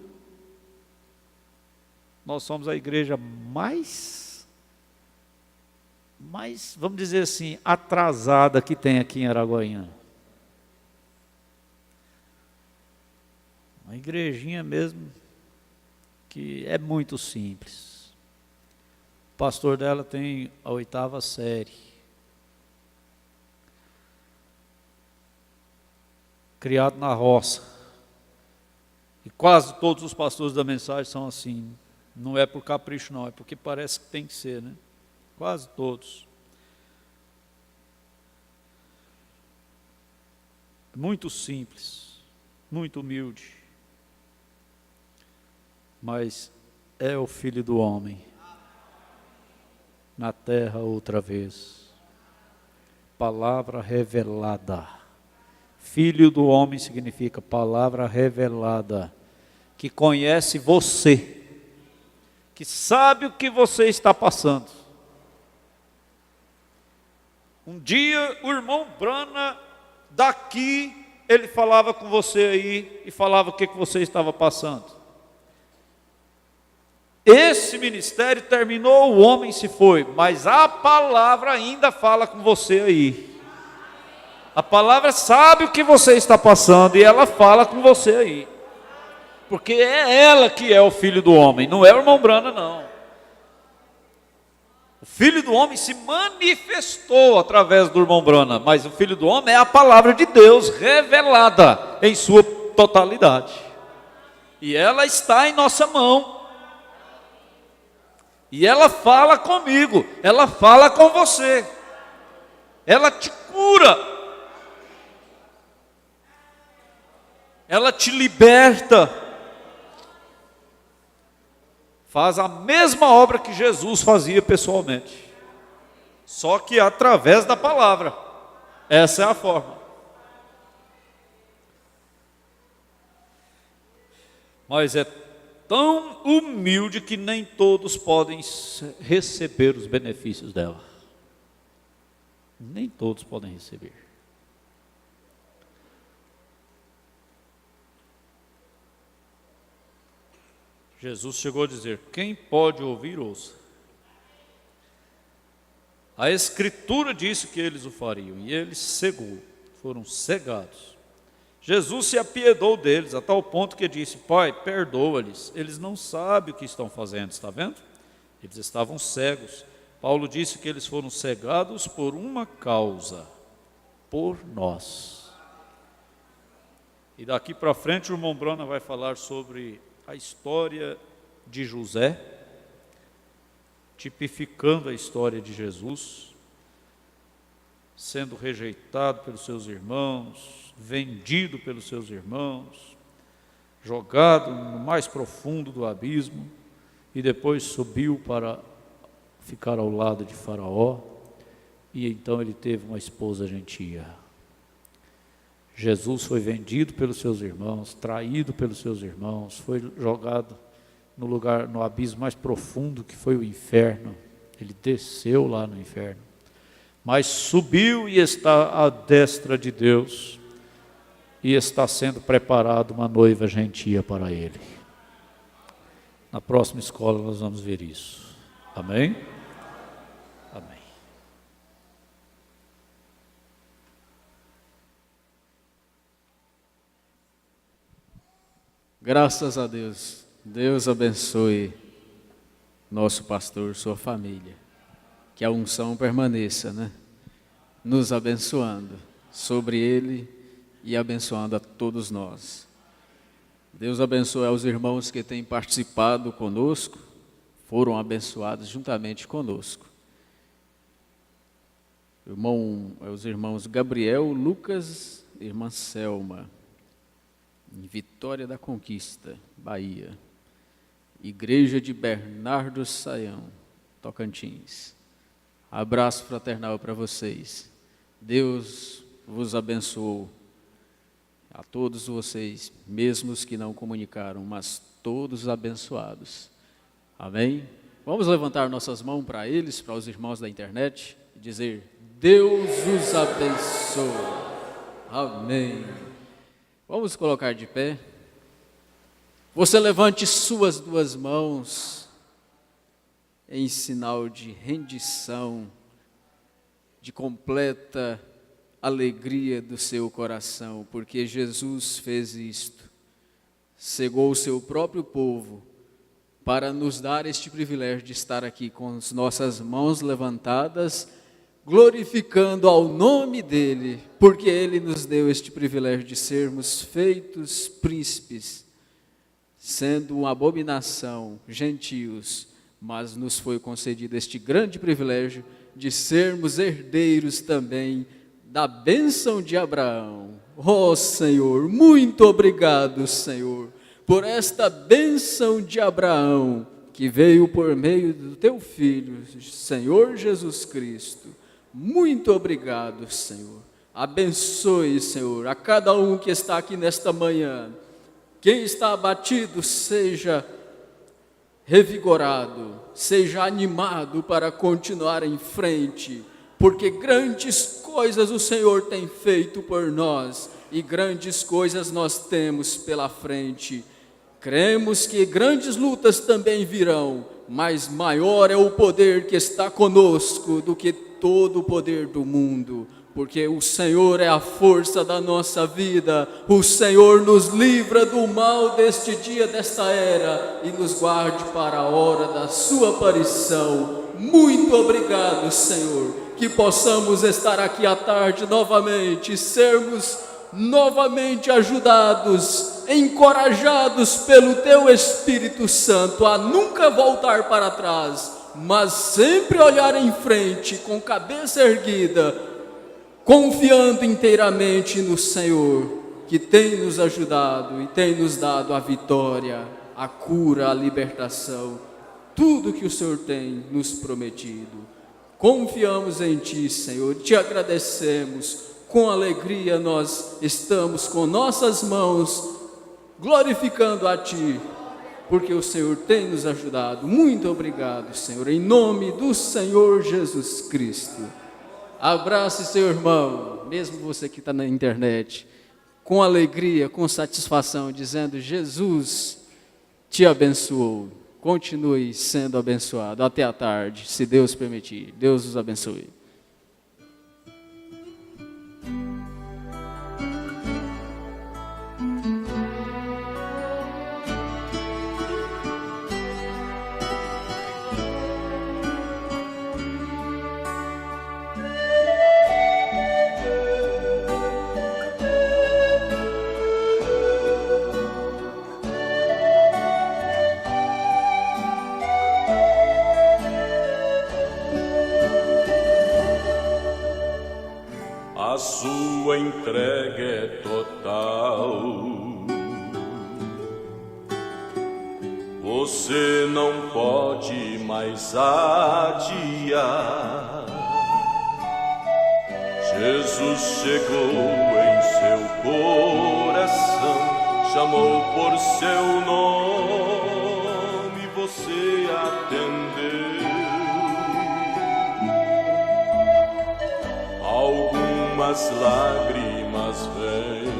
Nós somos a igreja mais, vamos dizer assim, atrasada que tem aqui em Araguaína. Uma igrejinha mesmo que é muito simples. O pastor dela tem a 8ª série. Criado na roça. E quase todos os pastores da mensagem são assim. Não é por capricho não, é porque parece que tem que ser, né? Quase todos. Muito simples, muito humilde. Mas é o Filho do Homem. Na terra outra vez. palavra revelada. Filho do homem significa palavra revelada, que conhece você, que sabe o que você está passando. Um dia o irmão Brana daqui, ele falava com você aí e falava o que você estava passando. Esse ministério terminou, o homem se foi, mas a palavra ainda fala com você aí. A palavra sabe o que você está passando e ela fala com você aí. Porque é ela que é o filho do homem, não é o irmão Brana, não. O Filho do Homem se manifestou através do irmão Brana, mas o Filho do Homem é a palavra de Deus revelada em sua totalidade. E ela está em nossa mão. E ela fala comigo, ela fala com você. Ela te cura. Ela te liberta. Faz a mesma obra que Jesus fazia pessoalmente, só que através da palavra. Essa é a forma. Mas é tão humilde que nem todos podem receber os benefícios dela. Nem todos podem receber. Jesus chegou a dizer: quem pode ouvir, ouça. A Escritura disse que eles o fariam, e eles foram cegados. Jesus se apiedou deles, a tal ponto que disse: Pai, perdoa-lhes, eles não sabem o que estão fazendo, está vendo? Eles estavam cegos. Paulo disse que eles foram cegados por uma causa, por nós. E daqui para frente o irmão Brana vai falar sobre a história de José, tipificando a história de Jesus, sendo rejeitado pelos seus irmãos, vendido pelos seus irmãos, jogado no mais profundo do abismo, e depois subiu para ficar ao lado de Faraó, e então ele teve uma esposa gentia. Jesus foi vendido pelos seus irmãos, traído pelos seus irmãos, foi jogado no abismo mais profundo que foi o inferno. Ele desceu lá no inferno, mas subiu e está à destra de Deus, e está sendo preparada uma noiva gentia para ele. Na próxima escola nós vamos ver isso. Amém? Amém. Graças a Deus. Deus abençoe nosso pastor, sua família. Que a unção permaneça, né? Nos abençoando sobre ele e abençoando a todos nós. Deus abençoe aos irmãos que têm participado conosco, foram abençoados juntamente conosco. Os irmãos Gabriel, Lucas, irmã Selma, em Vitória da Conquista, Bahia. Igreja de Bernardo Saião, Tocantins. Abraço fraternal para vocês. Deus vos abençoou. A todos vocês, mesmo os que não comunicaram, mas todos abençoados. Amém? Vamos levantar nossas mãos para eles, para os irmãos da internet, e dizer: Deus os abençoe. Amém. Vamos colocar de pé. Você levante suas duas mãos em sinal de rendição, de completa alegria do seu coração, porque Jesus fez isto, cegou o seu próprio povo para nos dar este privilégio de estar aqui com as nossas mãos levantadas, glorificando ao nome dEle, porque Ele nos deu este privilégio de sermos feitos príncipes, sendo uma abominação, gentios, mas nos foi concedido este grande privilégio de sermos herdeiros também da bênção de Abraão. Oh Senhor, muito obrigado, Senhor, por esta bênção de Abraão, que veio por meio do Teu Filho, Senhor Jesus Cristo. Muito obrigado, Senhor. Abençoe, Senhor, a cada um que está aqui nesta manhã. Quem está abatido, seja revigorado, seja animado para continuar em frente, porque grandes coisas o Senhor tem feito por nós e grandes coisas nós temos pela frente. Cremos que grandes lutas também virão, mas maior é o poder que está conosco do que todo o poder do mundo, porque o Senhor é a força da nossa vida. O Senhor nos livra do mal deste dia, desta era, e nos guarde para a hora da sua aparição. Muito obrigado, Senhor, que possamos estar aqui à tarde novamente, sermos novamente ajudados, encorajados pelo Teu Espírito Santo a nunca voltar para trás, mas sempre olhar em frente com cabeça erguida, confiando inteiramente no Senhor, que tem nos ajudado e tem nos dado a vitória, a cura, a libertação, tudo que o Senhor tem nos prometido. Confiamos em Ti, Senhor, Te agradecemos. Com alegria nós estamos com nossas mãos glorificando a Ti, porque o Senhor tem nos ajudado. Muito obrigado, Senhor, em nome do Senhor Jesus Cristo. Abrace seu irmão, mesmo você que está na internet, com alegria, com satisfação, dizendo: Jesus te abençoou. Continue sendo abençoado até a tarde, se Deus permitir. Deus os abençoe. A sua entrega é total. Você não pode mais adiar. Jesus chegou em seu coração, chamou por seu nome, você atendeu. Algumas lágrimas vêm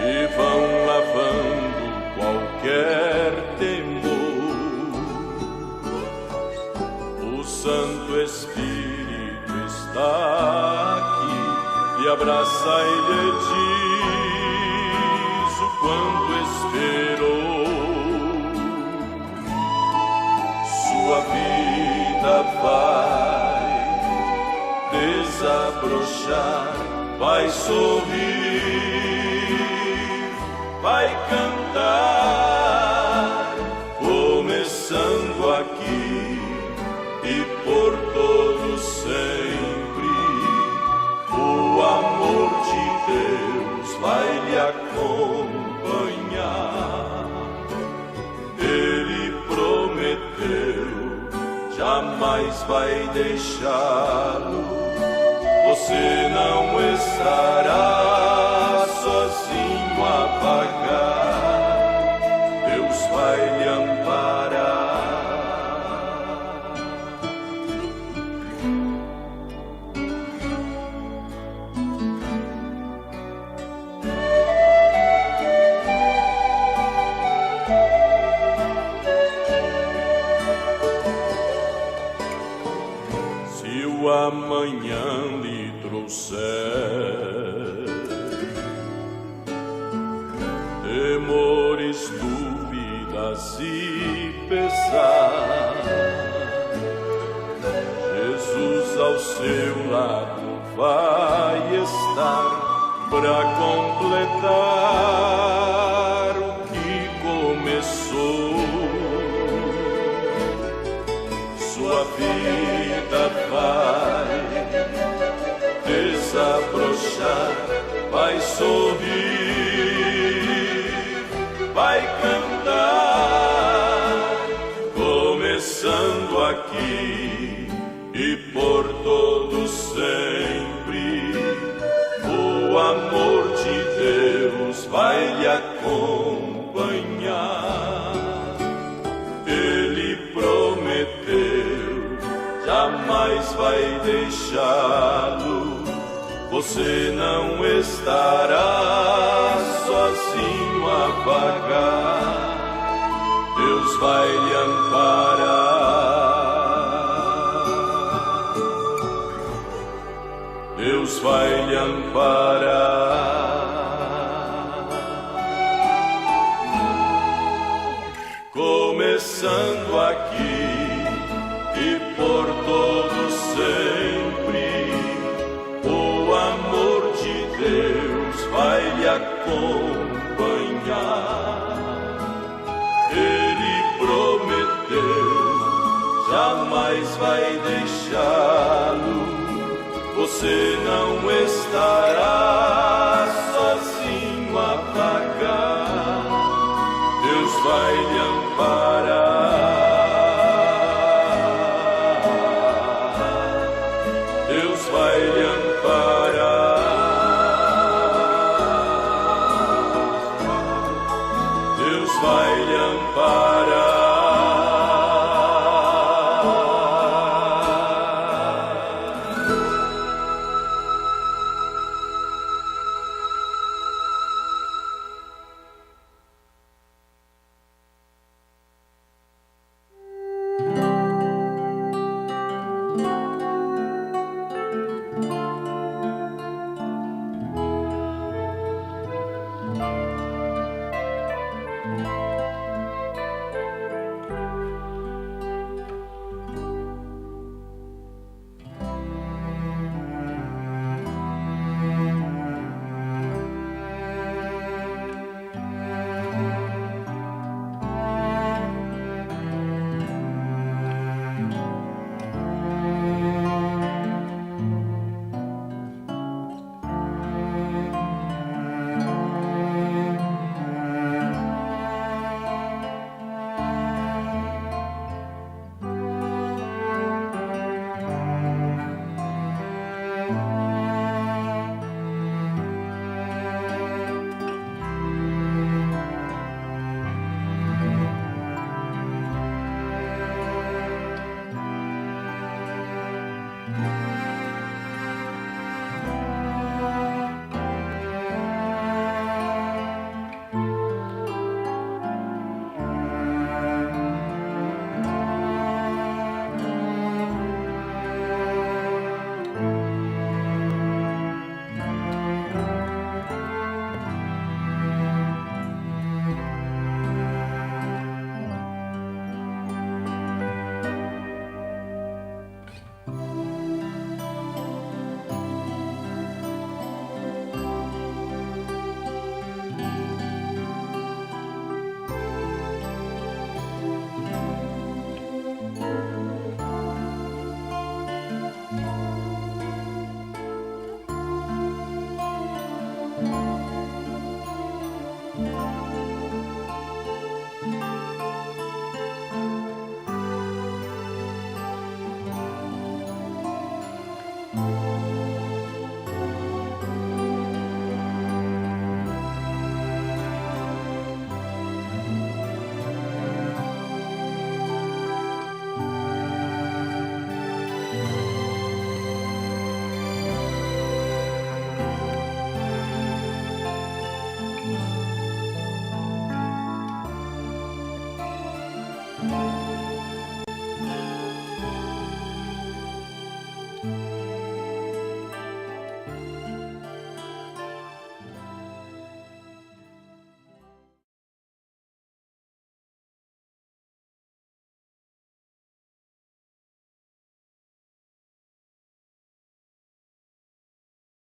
e vão lavando qualquer temor. O Santo Espírito está aqui, lhe abraça e lhe diz o quanto esperou. Sua vida vai desabrochar, vai sorrir, vai cantar, começando aqui e por todo sempre. O amor de Deus vai lhe acompanhar. Ele prometeu, jamais vai deixá-lo. Você não estará sozinho a vagar. Deus vai lhe amparar. Amanhã lhe trouxer temores, dúvidas e pesar, Jesus ao seu lado vai estar para completar o que começou. Sua vida vai desabrochar, vai sorrir, vai cantar, começando aqui vai deixá-lo, você não estará sozinho a vagar, Deus vai lhe amparar, Deus vai lhe amparar. Começando aqui e por todo sempre, o amor de Deus vai lhe acompanhar. Ele prometeu, jamais vai deixá-lo, você não estará sozinho a pagar, Deus vai lhe